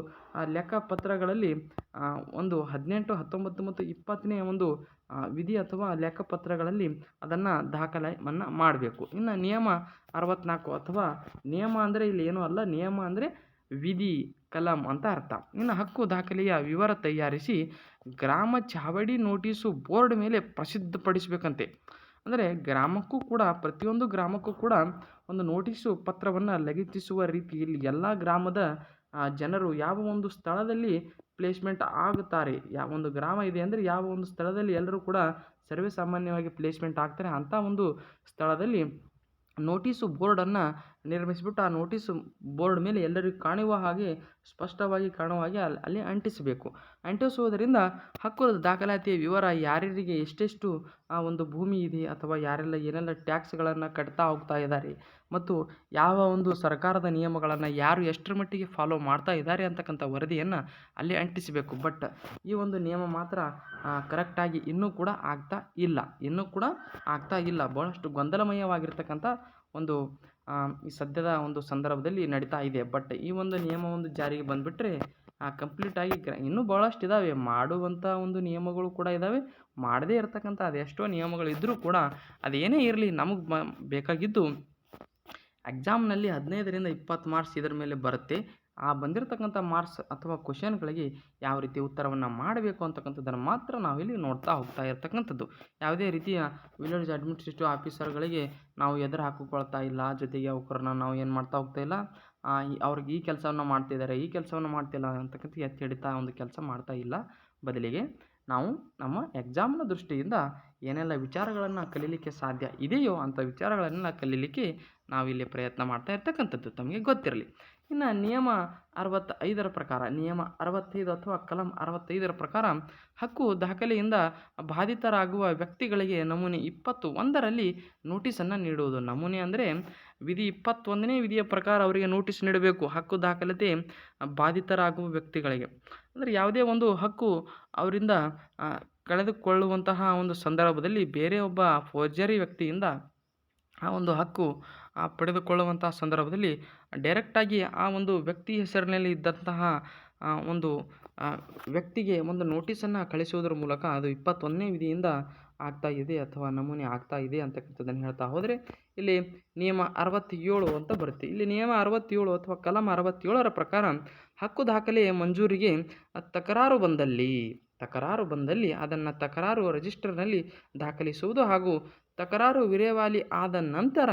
ಲೆಕ್ಕಪತ್ರಗಳಲ್ಲಿ ಒಂದು 18, 19 ಮತ್ತು 20ನೇ ಒಂದು ವಿಧಿ ಅಥವಾ ಲೆಕ್ಕಪತ್ರಗಳಲ್ಲಿ ಅದನ್ನು ದಾಖಲೆಯನ್ನು ಮಾಡಬೇಕು. ಇನ್ನು ನಿಯಮ 64 ಅಥವಾ ನಿಯಮ ಅಂದರೆ ಇಲ್ಲಿ ಏನೂ ಅಲ್ಲ, ನಿಯಮ ಅಂದರೆ ವಿಧಿ ಕಲಂ ಅಂತ ಅರ್ಥ. ಇನ್ನು ಹಕ್ಕು ದಾಖಲೆಯ ವಿವರ ತಯಾರಿಸಿ ಗ್ರಾಮ ಚಾವಡಿ ನೋಟಿಸು ಬೋರ್ಡ್ ಮೇಲೆ ಪ್ರಸಿದ್ಧಪಡಿಸಬೇಕಂತೆ. ಅಂದರೆ ಗ್ರಾಮಕ್ಕೂ ಕೂಡ, ಪ್ರತಿಯೊಂದು ಗ್ರಾಮಕ್ಕೂ ಕೂಡ ಒಂದು ನೋಟಿಸು ಪತ್ರವನ್ನು ಲಗತ್ತಿಸುವ ರೀತಿಯಲ್ಲಿ ಎಲ್ಲ ಗ್ರಾಮದ ಜನರು ಯಾವ ಒಂದು ಸ್ಥಳದಲ್ಲಿ ಪ್ಲೇಸ್ಮೆಂಟ್ ಆಗುತ್ತಾರೆ, ಯಾವ ಒಂದು ಗ್ರಾಮ ಇದೆ ಅಂದರೆ ಯಾವ ಒಂದು ಸ್ಥಳದಲ್ಲಿ ಎಲ್ಲರೂ ಕೂಡ ಸರ್ವೇ ಸಾಮಾನ್ಯವಾಗಿ ಪ್ಲೇಸ್ಮೆಂಟ್ ಆಗ್ತಾರೆ, ಅಂಥ ಒಂದು ಸ್ಥಳದಲ್ಲಿ ನೋಟಿಸು ಬೋರ್ಡನ್ನು ನಿರ್ಮಿಸಿಬಿಟ್ಟು ಆ ನೋಟಿಸು ಬೋರ್ಡ್ ಮೇಲೆ ಎಲ್ಲರಿಗೂ ಕಾಣುವ ಹಾಗೆ, ಸ್ಪಷ್ಟವಾಗಿ ಕಾಣುವ ಹಾಗೆ ಅಲ್ಲಿ ಅಂಟಿಸಬೇಕು. ಅಂಟಿಸುವುದರಿಂದ ಹಕ್ಕು ದಾಖಲಾತಿಯ ವಿವರ, ಯಾರ್ಯಾರಿಗೆ ಎಷ್ಟೆಷ್ಟು ಆ ಒಂದು ಭೂಮಿ ಇದೆ ಅಥವಾ ಯಾರೆಲ್ಲ ಏನೆಲ್ಲ ಟ್ಯಾಕ್ಸ್ಗಳನ್ನು ಕಟ್ತಾ ಹೋಗ್ತಾ ಇದ್ದಾರೆ ಮತ್ತು ಯಾವ ಒಂದು ಸರ್ಕಾರದ ನಿಯಮಗಳನ್ನು ಯಾರು ಎಷ್ಟರ ಮಟ್ಟಿಗೆ ಫಾಲೋ ಮಾಡ್ತಾ ಇದ್ದಾರೆ ಅಂತಕ್ಕಂಥ ವರದಿಯನ್ನು ಅಲ್ಲಿ ಅಂಟಿಸಬೇಕು. ಬಟ್ ಈ ಒಂದು ನಿಯಮ ಮಾತ್ರ ಕರೆಕ್ಟಾಗಿ ಇನ್ನೂ ಕೂಡ ಆಗ್ತಾ ಇಲ್ಲ. ಭಾಳಷ್ಟು ಗೊಂದಲಮಯವಾಗಿರ್ತಕ್ಕಂಥ ಒಂದು ಈ ಸದ್ಯದ ಒಂದು ಸಂದರ್ಭದಲ್ಲಿ ನಡೀತಾ ಇದೆ. ಬಟ್ ಈ ಒಂದು ನಿಯಮ ಒಂದು ಜಾರಿಗೆ ಬಂದುಬಿಟ್ರೆ ಕಂಪ್ಲೀಟಾಗಿ ಇನ್ನೂ ಭಾಳಷ್ಟು ಇದ್ದಾವೆ, ಮಾಡುವಂಥ ಒಂದು ನಿಯಮಗಳು ಕೂಡ ಇದ್ದಾವೆ, ಮಾಡದೇ ಇರತಕ್ಕಂಥ ಅದೆಷ್ಟೋ ನಿಯಮಗಳಿದ್ದರೂ ಕೂಡ ಅದೇನೇ ಇರಲಿ, ನಮಗೆ ಬೇಕಾಗಿದ್ದು ಎಕ್ಸಾಮ್ನಲ್ಲಿ 15ರಿಂದ 20 ಮಾರ್ಕ್ಸ್ ಇದರ ಮೇಲೆ ಬರುತ್ತೆ. ಆ ಬಂದಿರತಕ್ಕಂಥ ಮಾರ್ಕ್ಸ್ ಅಥವಾ ಕ್ವಶನ್ಗಳಿಗೆ ಯಾವ ರೀತಿ ಉತ್ತರವನ್ನು ಮಾಡಬೇಕು ಅಂತಕ್ಕಂಥದ್ದನ್ನು ಮಾತ್ರ ನಾವಿಲ್ಲಿ ನೋಡ್ತಾ ಹೋಗ್ತಾ ಇರ್ತಕ್ಕಂಥದ್ದು. ಯಾವುದೇ ರೀತಿಯ ವಿಲೇಜ್ ಅಡ್ಮಿನಿಸ್ಟ್ರೇಟಿವ್ ಆಫೀಸರ್ಗಳಿಗೆ ನಾವು ಎದುರು ಹಾಕಿಕೊಳ್ತಾ ಇಲ್ಲ, ಜೊತೆಗೆ ಅವ್ರನ್ನ ನಾವು ಏನು ಮಾಡ್ತಾ ಹೋಗ್ತಾ ಇಲ್ಲ, ಅವ್ರಿಗೆ ಈ ಕೆಲಸವನ್ನು ಮಾಡ್ತಿದ್ದಾರೆ, ಈ ಕೆಲಸವನ್ನು ಮಾಡ್ತಿಲ್ಲ ಅಂತಕ್ಕಂಥ ಎತ್ತಿ ಹಿಡಿತಾ ಒಂದು ಕೆಲಸ ಮಾಡ್ತಾ ಇಲ್ಲ. ಬದಲಿಗೆ ನಾವು ನಮ್ಮ ಎಕ್ಸಾಮ್ನ ದೃಷ್ಟಿಯಿಂದ ಏನೆಲ್ಲ ವಿಚಾರಗಳನ್ನು ಕಲೀಲಿಕ್ಕೆ ಸಾಧ್ಯ ಇದೆಯೋ ಅಂಥ ವಿಚಾರಗಳನ್ನೆಲ್ಲ ಕಲೀಲಿಕ್ಕೆ ನಾವಿಲ್ಲಿ ಪ್ರಯತ್ನ ಮಾಡ್ತಾ ಇರ್ತಕ್ಕಂಥದ್ದು ತಮಗೆ ಗೊತ್ತಿರಲಿ. ಇನ್ನು ನಿಯಮ 65ರ ಪ್ರಕಾರ, ನಿಯಮ 65 ಅಥವಾ ಕಲಂ 65ರ ಪ್ರಕಾರ ಹಕ್ಕು ದಾಖಲೆಯಿಂದ ಬಾಧಿತರಾಗುವ ವ್ಯಕ್ತಿಗಳಿಗೆ ನಮೂನೆ 21ರಲ್ಲಿ ನೋಟಿಸನ್ನು ನೀಡುವುದು. ನಮೂನೆ ಅಂದರೆ ವಿಧಿ 21ನೇ ವಿಧಿಯ ಪ್ರಕಾರ ಅವರಿಗೆ ನೋಟಿಸ್ ನೀಡಬೇಕು, ಹಕ್ಕು ದಾಖಲತೆ ಬಾಧಿತರಾಗುವ ವ್ಯಕ್ತಿಗಳಿಗೆ. ಅಂದರೆ ಯಾವುದೇ ಒಂದು ಹಕ್ಕು ಅವರಿಂದ ಕಳೆದುಕೊಳ್ಳುವಂತಹ ಒಂದು ಸಂದರ್ಭದಲ್ಲಿ ಬೇರೆ ಒಬ್ಬ ಫೋರ್ಜರಿ ವ್ಯಕ್ತಿಯಿಂದ ಆ ಒಂದು ಹಕ್ಕು ಪಡೆದುಕೊಳ್ಳುವಂತಹ ಸಂದರ್ಭದಲ್ಲಿ ಡೈರೆಕ್ಟಾಗಿ ಆ ಒಂದು ವ್ಯಕ್ತಿ ಹೆಸರಿನಲ್ಲಿ ಇದ್ದಂತಹ ಒಂದು ವ್ಯಕ್ತಿಗೆ ಒಂದು ನೋಟಿಸನ್ನು ಕಳಿಸುವುದರ ಮೂಲಕ ಅದು 21ನೇ ವಿಧಿಯಿಂದ ಆಗ್ತಾ ಇದೆ ಅಥವಾ ನಮೂನೆ ಆಗ್ತಾ ಇದೆ ಅಂತಕ್ಕಂಥದ್ದನ್ನು ಹೇಳ್ತಾ ಹೋದರೆ ಇಲ್ಲಿ ನಿಯಮ 67 ಅಂತ ಬರುತ್ತೆ. ಇಲ್ಲಿ ನಿಯಮ 67 ಅಥವಾ ಕಲಂ 67ರ ಪ್ರಕಾರ ಹಕ್ಕು ದಾಖಲೆ ಮಂಜೂರಿಗೆ ತಕರಾರು ಬಂದಲ್ಲಿ ಅದನ್ನು ತಕರಾರು ರಿಜಿಸ್ಟರ್ನಲ್ಲಿ ದಾಖಲಿಸುವುದು ಹಾಗೂ ತಕರಾರು ವಿಲೇವಾರಿ ಆದ ನಂತರ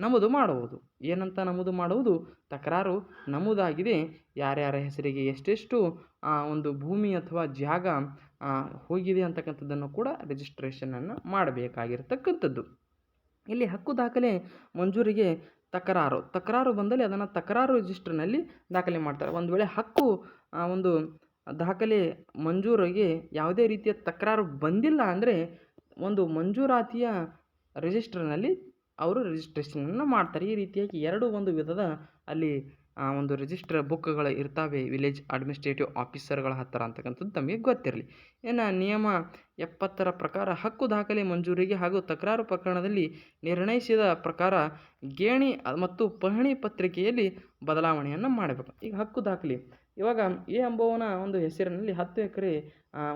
ನಮೂದು ಮಾಡುವುದು. ಏನಂತ ನಮೂದು ಮಾಡುವುದು? ತಕರಾರು ನಮೂದಾಗಿದೆ, ಯಾರ್ಯಾರ ಹೆಸರಿಗೆ ಎಷ್ಟೆಷ್ಟು ಒಂದು ಭೂಮಿ ಅಥವಾ ಜಾಗ ಹೋಗಿದೆ ಅಂತಕ್ಕಂಥದ್ದನ್ನು ಕೂಡ ರಿಜಿಸ್ಟ್ರೇಷನನ್ನು ಮಾಡಬೇಕಾಗಿರ್ತಕ್ಕಂಥದ್ದು. ಇಲ್ಲಿ ಹಕ್ಕು ದಾಖಲೆ ಮಂಜೂರಿಗೆ ತಕರಾರು ಬಂದಲ್ಲಿ ಅದನ್ನು ತಕರಾರು ರಿಜಿಸ್ಟರ್ನಲ್ಲಿ ದಾಖಲೆ ಮಾಡ್ತಾರೆ. ಒಂದು ವೇಳೆ ಹಕ್ಕು ಒಂದು ದಾಖಲೆ ಮಂಜೂರಿಗೆ ಯಾವುದೇ ರೀತಿಯ ತಕರಾರು ಬಂದಿಲ್ಲ ಅಂದರೆ ಒಂದು ಮಂಜೂರಾತಿಯ ರಿಜಿಸ್ಟರ್ನಲ್ಲಿ ಅವರು ರಿಜಿಸ್ಟ್ರೇಷನನ್ನು ಮಾಡ್ತಾರೆ. ಈ ರೀತಿಯಾಗಿ ಒಂದು ವಿಧದ ಅಲ್ಲಿ ಒಂದು ರಿಜಿಸ್ಟರ್ ಬುಕ್ಗಳು ಇರ್ತವೆ ವಿಲೇಜ್ ಅಡ್ಮಿನಿಸ್ಟ್ರೇಟಿವ್ ಆಫೀಸರ್ಗಳ ಹತ್ತಿರ ಅಂತಕ್ಕಂಥದ್ದು ತಮಗೆ ಗೊತ್ತಿರಲಿ. ಇನ್ನು ನಿಯಮ 70ರ ಪ್ರಕಾರ ಹಕ್ಕು ದಾಖಲೆ ಮಂಜೂರಿಗೆ ಹಾಗೂ ತಕರಾರು ಪ್ರಕರಣದಲ್ಲಿ ನಿರ್ಣಯಿಸಿದ ಪ್ರಕಾರ ಗೇಣಿ ಮತ್ತು ಪಹಣಿ ಪತ್ರಿಕೆಯಲ್ಲಿ ಬದಲಾವಣೆಯನ್ನು ಮಾಡಬೇಕು. ಈಗ ಹಕ್ಕು ದಾಖಲೆ ಇವಾಗ ಎ ಎಂಬುವನ ಒಂದು ಹೆಸರಿನಲ್ಲಿ 10 ಎಕರೆ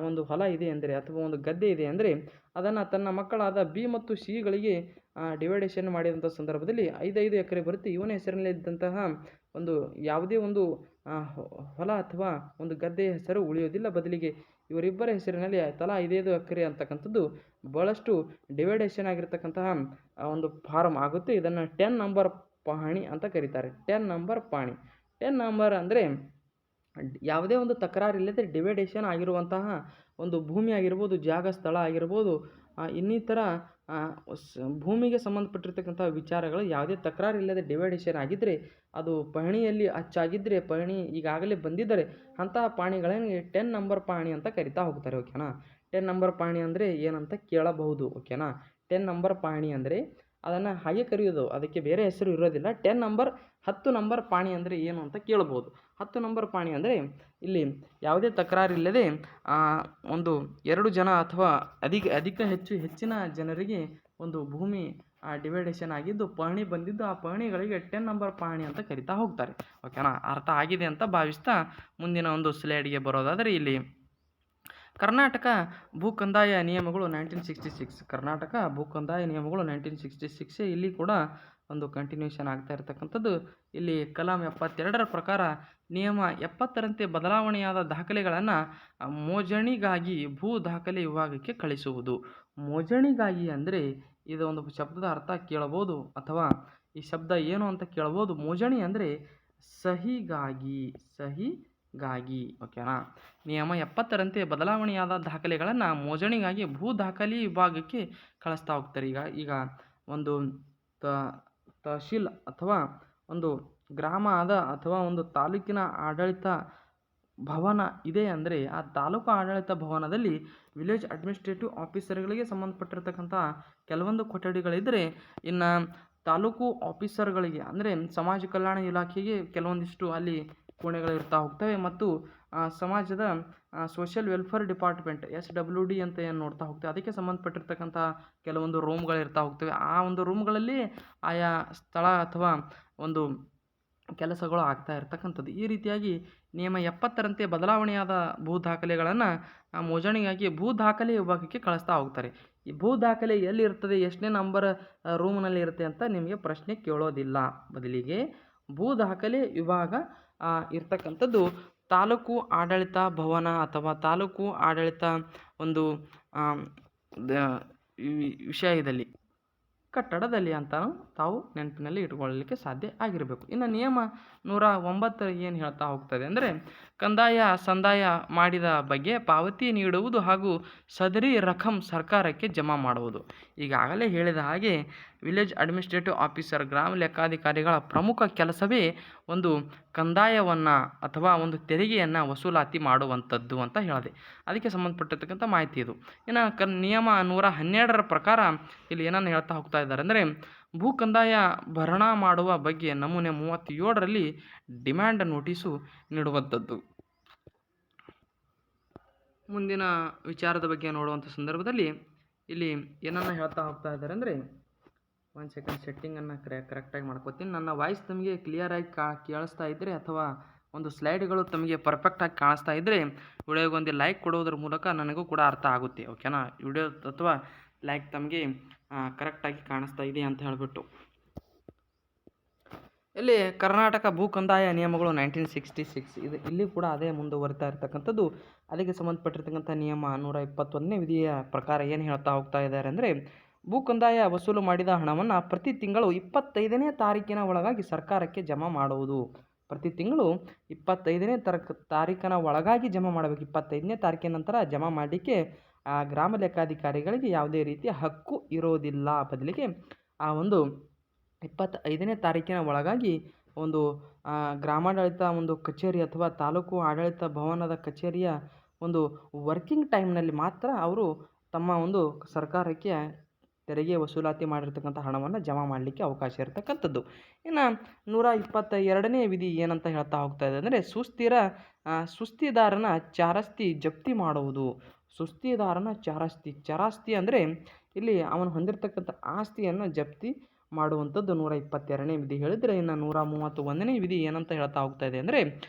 ಒಂದು ಹೊಲ ಇದೆ ಅಂದರೆ ಅಥವಾ ಒಂದು ಗದ್ದೆ ಇದೆ ಅಂದರೆ ಅದನ್ನು ತನ್ನ ಮಕ್ಕಳಾದ ಬಿ ಮತ್ತು ಸಿಗಳಿಗೆ ಡಿವೈಡೇಷನ್ ಮಾಡಿದಂಥ ಸಂದರ್ಭದಲ್ಲಿ 5 ಎಕರೆ ಬರುತ್ತೆ. ಇವನ ಹೆಸರಿನಲ್ಲಿ ಇದ್ದಂತಹ ಒಂದು ಯಾವುದೇ ಒಂದು ಹೊಲ ಅಥವಾ ಒಂದು ಗದ್ದೆಯ ಹೆಸರು ಉಳಿಯೋದಿಲ್ಲ, ಬದಲಿಗೆ ಇವರಿಬ್ಬರ ಹೆಸರಿನಲ್ಲಿ ತಲಾ 5 ಎಕರೆ ಅಂತಕ್ಕಂಥದ್ದು ಭಾಳಷ್ಟು ಡಿವೈಡೇಷನ್ ಆಗಿರ್ತಕ್ಕಂತಹ ಒಂದು ಫಾರ್ಮ್ ಆಗುತ್ತೆ. ಇದನ್ನು 10 ನಂಬರ್ ಪಹಣಿ ಅಂತ ಕರೀತಾರೆ. 10 ನಂಬರ್ ಪಹಣಿ. 10 ನಂಬರ್ ಅಂದರೆ ಯಾವುದೇ ಒಂದು ತಕರಾರಿಲ್ಲದೆ ಡಿವೈಡೇಷನ್ ಆಗಿರುವಂತಹ ಒಂದು ಭೂಮಿ ಆಗಿರ್ಬೋದು, ಜಾಗ ಸ್ಥಳ ಆಗಿರ್ಬೋದು, ಇನ್ನಿತರ ಭೂಮಿಗೆ ಸಂಬಂಧಪಟ್ಟಿರ್ತಕ್ಕಂಥ ವಿಚಾರಗಳು ಯಾವುದೇ ತಕರಾರಿಲ್ಲದೆ ಡಿವೈಡೇಷನ್ ಆಗಿದ್ದರೆ ಅದು ಪಹಣಿಯಲ್ಲಿ ಅಚ್ಚಾಗಿದ್ದರೆ, ಪಹಣಿ ಈಗಾಗಲೇ ಬಂದಿದ್ದರೆ ಅಂತಹ ಪಾಣಿಗಳನ್ನು 10 ನಂಬರ್ ಪಾಣಿ ಅಂತ ಕರಿತಾ ಹೋಗ್ತಾರೆ. ಓಕೆನಾ? 10 ನಂಬರ್ ಪಾಣಿ ಅಂದರೆ ಏನಂತ ಕೇಳಬಹುದು. ಓಕೆನಾ? 10 ನಂಬರ್ ಪಾಣಿ ಅಂದರೆ ಅದನ್ನು ಹಾಗೆ ಕರೆಯೋದು, ಅದಕ್ಕೆ ಬೇರೆ ಹೆಸರು ಇರೋದಿಲ್ಲ. 10 ನಂಬರ್ ಪಾಣಿ ಅಂದರೆ ಏನು ಅಂತ ಕೇಳ್ಬೋದು. 10 ನಂಬರ್ ಪಾಣಿ ಅಂದರೆ ಇಲ್ಲಿ ಯಾವುದೇ ತಕರಾರಿಲ್ಲದೆ ಒಂದು 2 ಜನ ಅಥವಾ ಹೆಚ್ಚಿನ ಜನರಿಗೆ ಒಂದು ಭೂಮಿ ಡಿವೈಡೇಷನ್ ಆಗಿದ್ದು ಪಹಣಿ ಬಂದಿದ್ದು, ಆ ಪಹಣಿಗಳಿಗೆ 10 ನಂಬರ್ ಪಹಣಿ ಅಂತ ಕರಿತಾ ಹೋಗ್ತಾರೆ. ಓಕೆನಾ, ಅರ್ಥ ಆಗಿದೆ ಅಂತ ಭಾವಿಸ್ತಾ ಮುಂದಿನ ಒಂದು ಸ್ಲೈಡ್ಗೆ ಬರೋದಾದರೆ, ಇಲ್ಲಿ ಕರ್ನಾಟಕ ಭೂ ಕಂದಾಯ ನಿಯಮಗಳು 1966. ಕರ್ನಾಟಕ ಭೂ ಕಂದಾಯ ನಿಯಮಗಳು 1966 ಇಲ್ಲಿ ಕೂಡ ಒಂದು ಕಂಟಿನ್ಯೂಷನ್ ಆಗ್ತಾ ಇರತಕ್ಕಂಥದ್ದು. ಇಲ್ಲಿ ಕಲಂ 72ರ ಪ್ರಕಾರ ನಿಯಮ 70ರಂತೆ ಬದಲಾವಣೆಯಾದ ದಾಖಲೆಗಳನ್ನು ಮೋಜಣಿಗಾಗಿ ಭೂ ದಾಖಲೆ ವಿಭಾಗಕ್ಕೆ ಕಳಿಸುವುದು. ಮೋಜಣಿಗಾಗಿ ಅಂದರೆ ಇದು ಒಂದು ಶಬ್ದದ ಅರ್ಥ ಕೇಳಬಹುದು, ಅಥವಾ ಈ ಶಬ್ದ ಏನು ಅಂತ ಕೇಳಬಹುದು. ಮೋಜಣಿ ಅಂದರೆ ಸಹಿಗಾಗಿ. ಓಕೆನಾ. ನಿಯಮ 70ರಂತೆ ಬದಲಾವಣೆಯಾದ ದಾಖಲೆಗಳನ್ನು ಮೋಜಣಿಗಾಗಿ ಭೂ ದಾಖಲೆ ವಿಭಾಗಕ್ಕೆ ಕಳಿಸ್ತಾ ಹೋಗ್ತಾರೆ. ಈಗ ಒಂದು ತಹಶೀಲ್ ಅಥವಾ ಒಂದು ಗ್ರಾಮದ ಅಥವಾ ಒಂದು ತಾಲೂಕಿನ ಆಡಳಿತ ಭವನ ಇದೆ ಅಂದರೆ, ಆ ತಾಲೂಕು ಆಡಳಿತ ಭವನದಲ್ಲಿ ವಿಲೇಜ್ ಅಡ್ಮಿನಿಸ್ಟ್ರೇಟಿವ್ ಆಫೀಸರ್ಗಳಿಗೆ ಸಂಬಂಧಪಟ್ಟಿರ್ತಕ್ಕಂಥ ಕೆಲವೊಂದು ಕೊಠಡಿಗಳಿದ್ದರೆ, ಇನ್ನು ತಾಲೂಕು ಆಫೀಸರ್ಗಳಿಗೆ ಅಂದರೆ ಸಮಾಜ ಕಲ್ಯಾಣ ಇಲಾಖೆಗೆ ಕೆಲವೊಂದಿಷ್ಟು ಅಲ್ಲಿ ಕೋಣೆಗಳು ಇರ್ತಾ ಹೋಗ್ತವೆ, ಮತ್ತು ಸಮಾಜದ ಸೋಷಿಯಲ್ ವೆಲ್ಫೇರ್ ಡಿಪಾರ್ಟ್ಮೆಂಟ್ SWD ಅಂತ ಏನು ನೋಡ್ತಾ ಹೋಗ್ತೇವೆ, ಅದಕ್ಕೆ ಸಂಬಂಧಪಟ್ಟಿರ್ತಕ್ಕಂಥ ಕೆಲವೊಂದು ರೂಮ್ಗಳು ಇರ್ತಾ ಹೋಗ್ತವೆ. ಆ ಒಂದು ರೂಮ್ಗಳಲ್ಲಿ ಆಯಾ ಸ್ಥಳ ಅಥವಾ ಒಂದು ಕೆಲಸಗಳು ಆಗ್ತಾ ಇರ್ತಕ್ಕಂಥದ್ದು. ಈ ರೀತಿಯಾಗಿ ನಿಯಮ 70ರಂತೆ ಬದಲಾವಣೆಯಾದ ಭೂ ದಾಖಲೆಗಳನ್ನು ಮೋಜಣಿಗಾಗಿ ಭೂ ದಾಖಲೆ ವಿಭಾಗಕ್ಕೆ ಕಳಿಸ್ತಾ ಹೋಗ್ತಾರೆ. ಈ ಭೂ ದಾಖಲೆ ಎಲ್ಲಿರ್ತದೆ, ಎಷ್ಟನೇ ನಂಬರ್ ರೂಮ್ನಲ್ಲಿ ಇರುತ್ತೆ ಅಂತ ನಿಮಗೆ ಪ್ರಶ್ನೆ ಕೇಳೋದಿಲ್ಲ. ಬದಲಿಗೆ ಭೂ ದಾಖಲೆ ವಿಭಾಗ ಇರ್ತಕ್ಕಂಥದ್ದು ತಾಲೂಕು ಆಡಳಿತ ಭವನ ಅಥವಾ ತಾಲೂಕು ಆಡಳಿತ ಒಂದು ವಿಷಯದಲ್ಲಿ ಕಟ್ಟಡದಲ್ಲಿ ಅಂತ ತಾವು ನೆನಪಿನಲ್ಲಿ ಇಟ್ಕೊಳ್ಳಲಿಕ್ಕೆ ಸಾಧ್ಯ ಆಗಿರಬೇಕು. ಇನ್ನು ನಿಯಮ 109 ಏನು ಹೇಳ್ತಾ ಹೋಗ್ತದೆ ಅಂದರೆ, ಕಂದಾಯ ಸಂದಾಯ ಮಾಡಿದ ಬಗ್ಗೆ ಪಾವತಿ ನೀಡುವುದು ಹಾಗೂ ಸದರಿ ರಕಂ ಸರ್ಕಾರಕ್ಕೆ ಜಮಾ ಮಾಡುವುದು. ಈಗಾಗಲೇ ಹೇಳಿದ ಹಾಗೆ ವಿಲೇಜ್ ಅಡ್ಮಿನಿಸ್ಟ್ರೇಟಿವ್ ಆಫೀಸರ್ ಗ್ರಾಮ ಲೆಕ್ಕಾಧಿಕಾರಿಗಳ ಪ್ರಮುಖ ಕೆಲಸವೇ ಒಂದು ಕಂದಾಯವನ್ನು ಅಥವಾ ಒಂದು ತೆರಿಗೆಯನ್ನು ವಸೂಲಾತಿ ಮಾಡುವಂಥದ್ದು ಅಂತ ಹೇಳಿದೆ. ಅದಕ್ಕೆ ಸಂಬಂಧಪಟ್ಟಿರ್ತಕ್ಕಂಥ ಮಾಹಿತಿ ಇದು. ಇನ್ನು ನಿಯಮ 112ರ ಪ್ರಕಾರ ಇಲ್ಲಿ ಏನನ್ನು ಹೇಳ್ತಾ ಹೋಗ್ತಾ ಇದ್ದಾರೆ ಅಂದರೆ, ಭೂ ಕಂದಾಯ ಭರಣ ಮಾಡುವ ಬಗ್ಗೆ ನಮೂನೆ 37ರಲ್ಲಿ ಡಿಮ್ಯಾಂಡ್ ನೋಟಿಸು ನೀಡುವಂಥದ್ದು. ಮುಂದಿನ ವಿಚಾರದ ಬಗ್ಗೆ ನೋಡುವಂಥ ಸಂದರ್ಭದಲ್ಲಿ ಇಲ್ಲಿ ಏನನ್ನು ಹೇಳ್ತಾ ಹೋಗ್ತಾ ಇದ್ದಾರೆ ಅಂದರೆ, 1 ಸೆಕೆಂಡ್ ಸೆಟ್ಟಿಂಗನ್ನು ಕರೆಕ್ಟಾಗಿ ಮಾಡ್ಕೋತೀನಿ. ನನ್ನ ವಾಯ್ಸ್ ತಮಗೆ ಕ್ಲಿಯರಾಗಿ ಕೇಳಿಸ್ತಾ ಇದ್ದರೆ ಅಥವಾ ಒಂದು ಸ್ಲೈಡ್ಗಳು ತಮಗೆ ಪರ್ಫೆಕ್ಟಾಗಿ ಕಾಣಿಸ್ತಾ ಇದ್ದರೆ ವಿಡಿಯೋಗೊಂದು ಲೈಕ್ ಕೊಡೋದ್ರ ಮೂಲಕ ನನಗೂ ಕೂಡ ಅರ್ಥ ಆಗುತ್ತೆ. ಓಕೆನಾ, ವಿಡಿಯೋ ಅಥವಾ ಲೈಕ್ ತಮಗೆ ಕರೆಕ್ಟಾಗಿ ಕಾಣಿಸ್ತಾ ಇದೆ ಅಂತ ಹೇಳಿಬಿಟ್ಟು. ಇಲ್ಲಿ ಕರ್ನಾಟಕ ಭೂ ಕಂದಾಯ ನಿಯಮಗಳು 1966 ಇಲ್ಲಿ ಕೂಡ ಅದೇ ಮುಂದುವರಿತಾ ಇರ್ತಕ್ಕಂಥದ್ದು. ಅದಕ್ಕೆ ಸಂಬಂಧಪಟ್ಟಿರ್ತಕ್ಕಂಥ ನಿಯಮ 121ನೇ ವಿಧಿಯ ಪ್ರಕಾರ ಏನು ಹೇಳ್ತಾ ಹೋಗ್ತಾ ಇದ್ದಾರೆ ಅಂದರೆ, ಭೂ ಕಂದಾಯ ವಸೂಲು ಮಾಡಿದ ಹಣವನ್ನು ಪ್ರತಿ ತಿಂಗಳು 25ನೇ ತಾರೀಕಿನ ಒಳಗಾಗಿ ಸರ್ಕಾರಕ್ಕೆ ಜಮಾ ಮಾಡುವುದು. ಪ್ರತಿ ತಿಂಗಳು 25ನೇ ತಾರೀಕಿನ ಒಳಗಾಗಿ ಜಮಾ ಮಾಡಬೇಕು. 25ನೇ ತಾರೀಕಿನ ನಂತರ ಜಮಾ ಮಾಡಲಿಕ್ಕೆ ಗ್ರಾಮ ಲೆಕ್ಕಾಧಿಕಾರಿಗಳಿಗೆ ಯಾವುದೇ ರೀತಿಯ ಹಕ್ಕು ಇರೋದಿಲ್ಲ. ಬದಲಿಗೆ ಆ ಒಂದು 25ನೇ ತಾರೀಕಿನ ಒಳಗಾಗಿ ಒಂದು ಗ್ರಾಮಾಡಳಿತ ಒಂದು ಕಚೇರಿ ಅಥವಾ ತಾಲೂಕು ಆಡಳಿತ ಭವನದ ಕಚೇರಿಯ ಒಂದು ವರ್ಕಿಂಗ್ ಟೈಮ್ನಲ್ಲಿ ಮಾತ್ರ ಅವರು ತಮ್ಮ ಒಂದು ಸರ್ಕಾರಕ್ಕೆ ತೆರಿಗೆ ವಸೂಲಾತಿ ಮಾಡಿರ್ತಕ್ಕಂಥ ಹಣವನ್ನು ಜಮಾ ಮಾಡಲಿಕ್ಕೆ ಅವಕಾಶ ಇರತಕ್ಕಂಥದ್ದು. ಇನ್ನು 122ನೇ ವಿಧಿ ಏನಂತ ಹೇಳ್ತಾ ಹೋಗ್ತಾ ಇದೆ ಅಂದರೆ, ಸುಸ್ತಿದಾರನ ಚಾರಾಸ್ತಿ ಜಪ್ತಿ ಮಾಡುವುದು. ಸುಸ್ತಿದಾರನ ಚಾರಾಸ್ತಿ ಅಂದರೆ ಇಲ್ಲಿ ಅವನು ಹೊಂದಿರತಕ್ಕಂಥ ಆಸ್ತಿಯನ್ನು ಜಪ್ತಿ ಮಾಡುವಂಥದ್ದು 122ನೇ ವಿಧಿ ಹೇಳಿದರೆ. ಇನ್ನು 131ನೇ ವಿಧಿ ಏನಂತ ಹೇಳ್ತಾ ಹೋಗ್ತಾ ಇದೆ ಅಂದರೆ,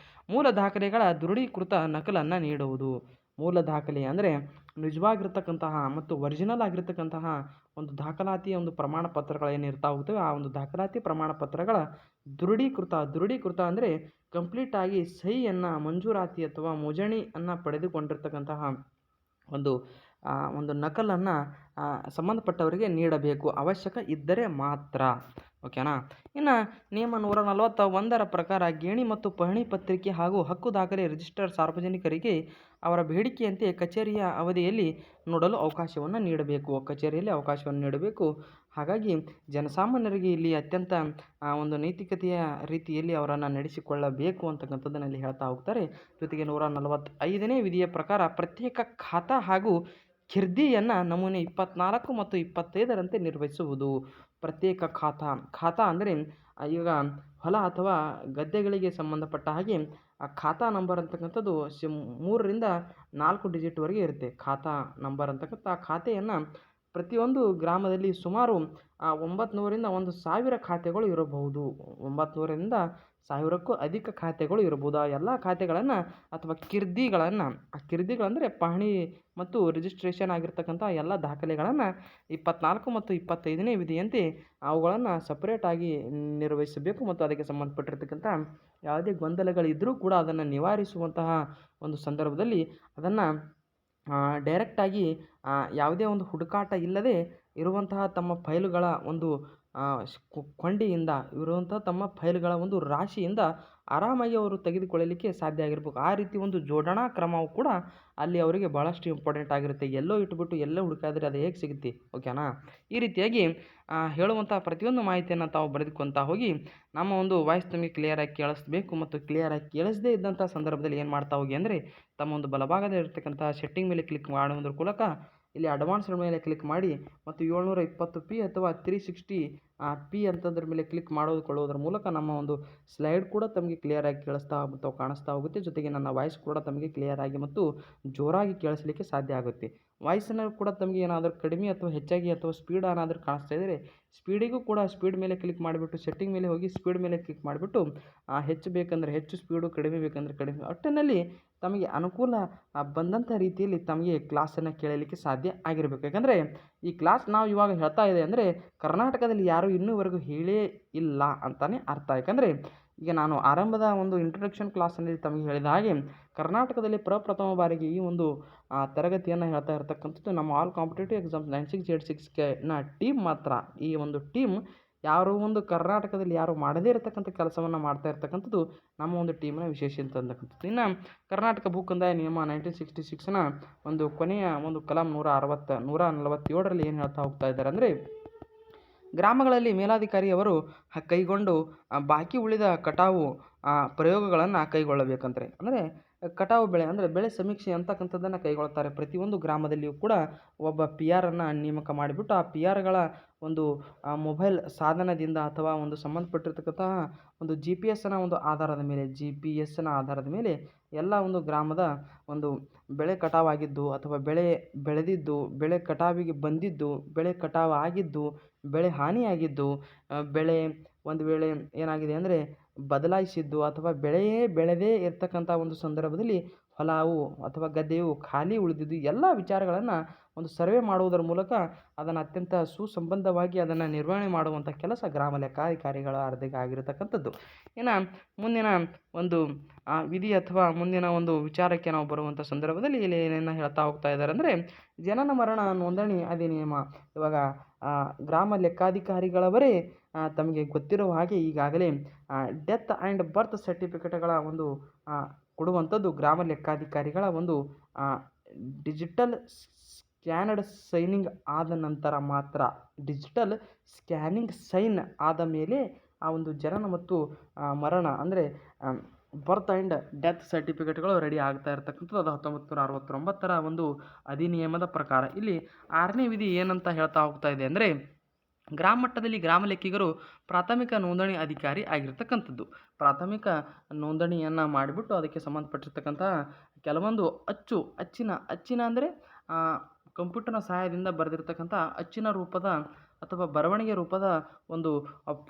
ಮೂಲ ದಾಖಲೆಗಳ ದೃಢೀಕೃತ ನಕಲನ್ನು ನೀಡುವುದು. ಮೂಲ ದಾಖಲೆ ಅಂದರೆ ನಿಜವಾಗಿರ್ತಕ್ಕಂತಹ ಮತ್ತು ಒರಿಜಿನಲ್ ಆಗಿರ್ತಕ್ಕಂತಹ ಒಂದು ದಾಖಲಾತಿಯ ಒಂದು ಪ್ರಮಾಣ ಪತ್ರಗಳು ಏನಿರ್ತಾ ಹೋಗ್ತವೆ, ಆ ಒಂದು ದಾಖಲಾತಿ ಪ್ರಮಾಣ ಪತ್ರಗಳ ದೃಢೀಕೃತ ಅಂದರೆ ಕಂಪ್ಲೀಟಾಗಿ ಸಹಿಯನ್ನು ಮಂಜೂರಾತಿ ಅಥವಾ ಮೋಜಣಿಯನ್ನು ಪಡೆದುಕೊಂಡಿರ್ತಕ್ಕಂತಹ ಒಂದು ನಕಲನ್ನು ಸಂಬಂಧಪಟ್ಟವರಿಗೆ ನೀಡಬೇಕು, ಅವಶ್ಯಕ ಇದ್ದರೆ ಮಾತ್ರ. ಓಕೆನಾ. ಇನ್ನು ನಿಯಮ 141ರ ಪ್ರಕಾರ ಗೇಣಿ ಮತ್ತು ಪಹಣಿ ಪತ್ರಿಕೆ ಹಾಗೂ ಹಕ್ಕು ದಾಖಲೆ ರಿಜಿಸ್ಟರ್ ಸಾರ್ವಜನಿಕರಿಗೆ ಅವರ ಬೇಡಿಕೆಯಂತೆ ಕಚೇರಿಯ ಅವಧಿಯಲ್ಲಿ ನೋಡಲು ಅವಕಾಶವನ್ನು ನೀಡಬೇಕು. ಹಾಗಾಗಿ ಜನಸಾಮಾನ್ಯರಿಗೆ ಇಲ್ಲಿ ಅತ್ಯಂತ ಒಂದು ನೈತಿಕತೆಯ ರೀತಿಯಲ್ಲಿ ಅವರನ್ನು ನಡೆಸಿಕೊಳ್ಳಬೇಕು ಅಂತಕ್ಕಂಥದ್ದನ್ನು ಹೇಳ್ತಾ ಹೋಗ್ತಾರೆ. ಜೊತೆಗೆ 145ನೇ ವಿಧಿಯ ಪ್ರಕಾರ ಪ್ರತ್ಯೇಕ ಖಾತಾ ಹಾಗೂ ಖಿರ್ದಿಯನ್ನು ನಮೂನೆ 24 ಮತ್ತು 25ರಂತೆ ನಿರ್ವಹಿಸುವುದು. ಪ್ರತ್ಯೇಕ ಖಾತಾ ಅಂದರೆ ಈಗ ಹೊಲ ಅಥವಾ ಗದ್ದೆಗಳಿಗೆ ಸಂಬಂಧಪಟ್ಟ ಹಾಗೆ ಆ ಖಾತಾ ನಂಬರ್ ಅಂತಕ್ಕಂಥದ್ದು 3ರಿಂದ 4 ಡಿಜಿಟ್ವರೆಗೆ ಇರುತ್ತೆ. ಖಾತಾ ನಂಬರ್ ಅಂತಕ್ಕಂಥ ಆ ಖಾತೆಯನ್ನು ಪ್ರತಿಯೊಂದು ಗ್ರಾಮದಲ್ಲಿ ಸುಮಾರು 900ರಿಂದ 1,000 ಖಾತೆಗಳು ಇರಬಹುದು. 900ರಿಂದ 1,000ಕ್ಕೂ ಅಧಿಕ ಖಾತೆಗಳು ಇರಬಹುದು. ಆ ಎಲ್ಲ ಖಾತೆಗಳನ್ನು ಅಥವಾ ಆ ಕಿರ್ದಿಗಳಂದರೆ ಪಹಣಿ ಮತ್ತು ರಿಜಿಸ್ಟ್ರೇಷನ್ ಆಗಿರ್ತಕ್ಕಂಥ ಎಲ್ಲ ದಾಖಲೆಗಳನ್ನು 24 ಮತ್ತು 25ನೇ ವಿಧಿಯಂತೆ ಅವುಗಳನ್ನು ಸಪ್ರೇಟಾಗಿ ನಿರ್ವಹಿಸಬೇಕು ಮತ್ತು ಅದಕ್ಕೆ ಸಂಬಂಧಪಟ್ಟಿರ್ತಕ್ಕಂಥ ಯಾವುದೇ ಗೊಂದಲಗಳಿದ್ದರೂ ಕೂಡ ಅದನ್ನು ನಿವಾರಿಸುವಂತಹ ಒಂದು ಸಂದರ್ಭದಲ್ಲಿ ಅದನ್ನು ಡೈರೆಕ್ಟಾಗಿ ಯಾವುದೇ ಒಂದು ಹುಡುಕಾಟ ಇಲ್ಲದೆ ಇರುವಂತಹ ತಮ್ಮ ಫೈಲುಗಳ ಒಂದು ಕೊಂಡಿಯಿಂದ ಇರುವಂತಹ ತಮ್ಮ ಫೈಲ್ಗಳ ಒಂದು ರಾಶಿಯಿಂದ ಆರಾಮಾಗಿ ಅವರು ತೆಗೆದುಕೊಳ್ಳಲಿಕ್ಕೆ ಸಾಧ್ಯ ಆಗಿರ್ಬೇಕು. ಆ ರೀತಿ ಒಂದು ಜೋಡಣಾ ಕ್ರಮವು ಕೂಡ ಅಲ್ಲಿ ಅವರಿಗೆ ಭಾಳಷ್ಟು ಇಂಪಾರ್ಟೆಂಟ್ ಆಗಿರುತ್ತೆ. ಎಲ್ಲೋ ಇಟ್ಬಿಟ್ಟು ಎಲ್ಲೋ ಹುಡುಕಾದರೆ ಅದು ಹೇಗೆ ಸಿಗುತ್ತೆ, ಓಕೆನಾ? ಈ ರೀತಿಯಾಗಿ ಹೇಳುವಂಥ ಪ್ರತಿಯೊಂದು ಮಾಹಿತಿಯನ್ನು ತಾವು ಬರೆದುಕೊಳ್ತಾ ಹೋಗಿ ನಮ್ಮ ಒಂದು ವಾಯ್ಸ್ ತಮಗೆ ಕ್ಲಿಯರಾಗಿ ಕೇಳಿಸ್ಬೇಕು ಮತ್ತು ಕ್ಲಿಯರಾಗಿ ಕೇಳಿಸದೇ ಇದ್ದಂಥ ಸಂದರ್ಭದಲ್ಲಿ ಏನು ಮಾಡ್ತಾ ಹೋಗಿ ಅಂದರೆ ತಮ್ಮ ಒಂದು ಬಲಭಾಗದಲ್ಲಿರ್ತಕ್ಕಂಥ ಸೆಟ್ಟಿಂಗ್ ಮೇಲೆ ಕ್ಲಿಕ್ ಮಾಡುವುದರ ಮೂಲಕ ಇಲ್ಲಿ ಅಡ್ವಾನ್ಸ್ಡ್ ಮೇಲೆ ಕ್ಲಿಕ್ ಮಾಡಿ ಮತ್ತು 720p ಅಥವಾ 360p ಅಂತದ್ರ ಮೇಲೆ ಕ್ಲಿಕ್ ಮಾಡೋದರ ಮೂಲಕ ನಮ್ಮ ಒಂದು ಸ್ಲೈಡ್ ಕೂಡ ತಮಗೆ ಕ್ಲಿಯರಾಗಿ ಕೇಳಿಸ್ತಾ ಮತ್ತು ಕಾಣಿಸ್ತಾ ಹೋಗುತ್ತೆ. ಜೊತೆಗೆ ನನ್ನ ವಾಯ್ಸ್ ಕೂಡ ತಮಗೆ ಕ್ಲಿಯರಾಗಿ ಮತ್ತು ಜೋರಾಗಿ ಕೇಳಿಸಲಿಕ್ಕೆ ಸಾಧ್ಯ ಆಗುತ್ತೆ. ವಾಯ್ಸನ್ನು ಕೂಡ ತಮಗೆ ಏನಾದರೂ ಕಡಿಮೆ ಅಥವಾ ಹೆಚ್ಚಾಗಿ ಅಥವಾ ಸ್ಪೀಡ್ ಏನಾದರೂ ಕಾಣಿಸ್ತಾ ಇದ್ದರೆ ಸ್ಪೀಡಿಗೂ ಕೂಡ ಸ್ಪೀಡ್ ಮೇಲೆ ಕ್ಲಿಕ್ ಮಾಡಿಬಿಟ್ಟು ಸೆಟ್ಟಿಂಗ್ ಮೇಲೆ ಹೋಗಿ ಸ್ಪೀಡ್ ಮೇಲೆ ಕ್ಲಿಕ್ ಮಾಡಿಬಿಟ್ಟು ಹೆಚ್ಚು ಬೇಕಂದರೆ ಹೆಚ್ಚು ಸ್ಪೀಡು, ಕಡಿಮೆ ಬೇಕಂದರೆ ಕಡಿಮೆ, ಒಟ್ಟಿನಲ್ಲಿ ತಮಗೆ ಅನುಕೂಲ ಬಂದಂಥ ರೀತಿಯಲ್ಲಿ ತಮಗೆ ಕ್ಲಾಸನ್ನು ಕೇಳಲಿಕ್ಕೆ ಸಾಧ್ಯ ಆಗಿರಬೇಕು. ಯಾಕಂದರೆ ಈ ಕ್ಲಾಸ್ ನಾವು ಇವಾಗ ಹೇಳ್ತಾ ಇದೆ ಅಂದರೆ ಕರ್ನಾಟಕದಲ್ಲಿ ಯಾರೂ ಇನ್ನೂವರೆಗೂ ಹೇಳೇ ಇಲ್ಲ ಅಂತಲೇ ಅರ್ಥ. ಯಾಕಂದರೆ ಈಗ ನಾನು ಆರಂಭದ ಒಂದು ಇಂಟ್ರೊಡಕ್ಷನ್ ಕ್ಲಾಸ್ನಲ್ಲಿ ತಮಗೆ ಹೇಳಿದ ಹಾಗೆ ಕರ್ನಾಟಕದಲ್ಲಿ ಪ್ರಪ್ರಥಮ ಬಾರಿಗೆ ಈ ಒಂದು ತರಗತಿಯನ್ನು ಹೇಳ್ತಾ ಇರತಕ್ಕಂಥದ್ದು ನಮ್ಮ ಆಲ್ ಕಾಂಪಿಟೇಟಿವ್ ಎಕ್ಸಾಮ್ಸ್ 9686ನ ಟೀಮ್ ಮಾತ್ರ. ಈ ಒಂದು ಟೀಮ್ ಯಾರು ಒಂದು ಕರ್ನಾಟಕದಲ್ಲಿ ಯಾರು ಮಾಡದೇ ಇರತಕ್ಕಂಥ ಕೆಲಸವನ್ನು ಮಾಡ್ತಾ ಇರ್ತಕ್ಕಂಥದ್ದು ನಮ್ಮ ಒಂದು ಟೀಮ್ನ ವಿಶೇಷ ಅಂತಕ್ಕಂಥದ್ದು. ಇನ್ನು ಕರ್ನಾಟಕ ಭೂ ಕಂದಾಯ ನಿಯಮ 1966ನ ಒಂದು ಕೊನೆಯ ಒಂದು ಕಲಂ 147ರಲ್ಲಿ ಏನು ಹೇಳ್ತಾ ಹೋಗ್ತಾ ಇದ್ದಾರೆ ಅಂದರೆ ಗ್ರಾಮಗಳಲ್ಲಿ ಮೇಲಾಧಿಕಾರಿಯವರು ಕೈಗೊಂಡು ಬಾಕಿ ಉಳಿದ ಕಟಾವು ಪ್ರಯೋಗಗಳನ್ನು ಕೈಗೊಳ್ಳಬೇಕಂತಾರೆ. ಅಂದರೆ ಕಟಾವು ಬೆಳೆ ಅಂದರೆ ಬೆಳೆ ಸಮೀಕ್ಷೆ ಅಂತಕ್ಕಂಥದ್ದನ್ನು ಕೈಗೊಳ್ತಾರೆ. ಪ್ರತಿಯೊಂದು ಗ್ರಾಮದಲ್ಲಿಯೂ ಕೂಡ ಒಬ್ಬ PR ನೇಮಕ ಮಾಡಿಬಿಟ್ಟು ಆ PRಗಳ ಒಂದು ಮೊಬೈಲ್ ಸಾಧನದಿಂದ ಅಥವಾ ಒಂದು ಸಂಬಂಧಪಟ್ಟಿರ್ತಕ್ಕಂತಹ ಒಂದು GPS ಒಂದು ಆಧಾರದ ಮೇಲೆ ಎಲ್ಲ ಒಂದು ಗ್ರಾಮದ ಒಂದು ಬೆಳೆ ಕಟಾವಾಗಿದ್ದು ಅಥವಾ ಬೆಳೆ ಬೆಳೆದಿದ್ದು, ಬೆಳೆ ಕಟಾವಿಗೆ ಬಂದಿದ್ದು, ಬೆಳೆ ಕಟಾವು ಆಗಿದ್ದು, ಬೆಳೆ ಹಾನಿಯಾಗಿದ್ದು, ಬೆಳೆ ಒಂದು ವೇಳೆ ಏನಾಗಿದೆ ಅಂದರೆ ಬದಲಾಯಿಸಿದ್ದು ಅಥವಾ ಬೆಳೆಯೇ ಬೆಳೆದೇ ಇರತಕ್ಕಂಥ ಒಂದು ಸಂದರ್ಭದಲ್ಲಿ ಹೊಲವು ಅಥವಾ ಗದ್ದೆಯು ಖಾಲಿ ಉಳಿದಿದ್ದು ಎಲ್ಲ ವಿಚಾರಗಳನ್ನು ಒಂದು ಸರ್ವೆ ಮಾಡುವುದರ ಮೂಲಕ ಅದನ್ನು ಅತ್ಯಂತ ಸುಸಂಬದ್ಧವಾಗಿ ಅದನ್ನು ನಿರ್ವಹಣೆ ಮಾಡುವಂಥ ಕೆಲಸ ಗ್ರಾಮ ಲೆಕ್ಕಾಧಿಕಾರಿಗಳ ಆಗಿರತಕ್ಕಂಥದ್ದು. ಇನ್ನು ಮುಂದಿನ ಒಂದು ವಿಧಿ ಅಥವಾ ಮುಂದಿನ ಒಂದು ವಿಚಾರಕ್ಕೆ ನಾವು ಬರುವಂಥ ಸಂದರ್ಭದಲ್ಲಿ ಇಲ್ಲಿ ಏನೇನು ಹೇಳ್ತಾ ಹೋಗ್ತಾ ಇದ್ದಾರೆ ಅಂದರೆ ಜನನ ಮರಣ ನೋಂದಣಿ ಅಧಿನಿಯಮ. ಇವಾಗ ಗ್ರಾಮ ಲೆಕ್ಕಾಧಿಕಾರಿಗಳವರೇ ತಮಗೆ ಗೊತ್ತಿರುವ ಹಾಗೆ ಈಗಾಗಲೇ ಡೆತ್ ಆ್ಯಂಡ್ ಬರ್ತ್ ಸರ್ಟಿಫಿಕೇಟ್ಗಳ ಒಂದು ಕೊಡುವಂಥದ್ದು ಗ್ರಾಮ ಲೆಕ್ಕಾಧಿಕಾರಿಗಳ ಒಂದು ಡಿಜಿಟಲ್ ಸ್ಕ್ಯಾನಡ್ ಸೈನಿಂಗ್ ಆದ ನಂತರ ಮಾತ್ರ. ಡಿಜಿಟಲ್ ಸ್ಕ್ಯಾನಿಂಗ್ ಸೈನ್ ಆದ ಮೇಲೆ ಆ ಒಂದು ಜನನ ಮತ್ತು ಮರಣ ಅಂದರೆ ಬರ್ತ್ ಆ್ಯಂಡ್ ಡೆತ್ ಸರ್ಟಿಫಿಕೇಟ್ಗಳು ರೆಡಿ ಆಗ್ತಾ ಇರ್ತಕ್ಕಂಥದ್ದು. ಅದು 1969ರ ಒಂದು ಅಧಿನಿಯಮದ ಪ್ರಕಾರ. ಇಲ್ಲಿ 6ನೇ ವಿಧಿ ಏನಂತ ಹೇಳ್ತಾ ಹೋಗ್ತಾ ಇದೆ ಅಂದರೆ ಗ್ರಾಮ ಮಟ್ಟದಲ್ಲಿ ಗ್ರಾಮ ಲೆಕ್ಕಿಗರು ಪ್ರಾಥಮಿಕ ನೋಂದಣಿ ಅಧಿಕಾರಿ ಆಗಿರ್ತಕ್ಕಂಥದ್ದು. ಪ್ರಾಥಮಿಕ ನೋಂದಣಿಯನ್ನು ಮಾಡಿಬಿಟ್ಟು ಅದಕ್ಕೆ ಸಂಬಂಧಪಟ್ಟಿರ್ತಕ್ಕಂಥ ಕೆಲವೊಂದು ಅಚ್ಚಿನ ಅಂದರೆ ಕಂಪ್ಯೂಟರ್ನ ಸಹಾಯದಿಂದ ಬರೆದಿರ್ತಕ್ಕಂಥ ಅಚ್ಚಿನ ರೂಪದ ಅಥವಾ ಬರವಣಿಗೆ ರೂಪದ ಒಂದು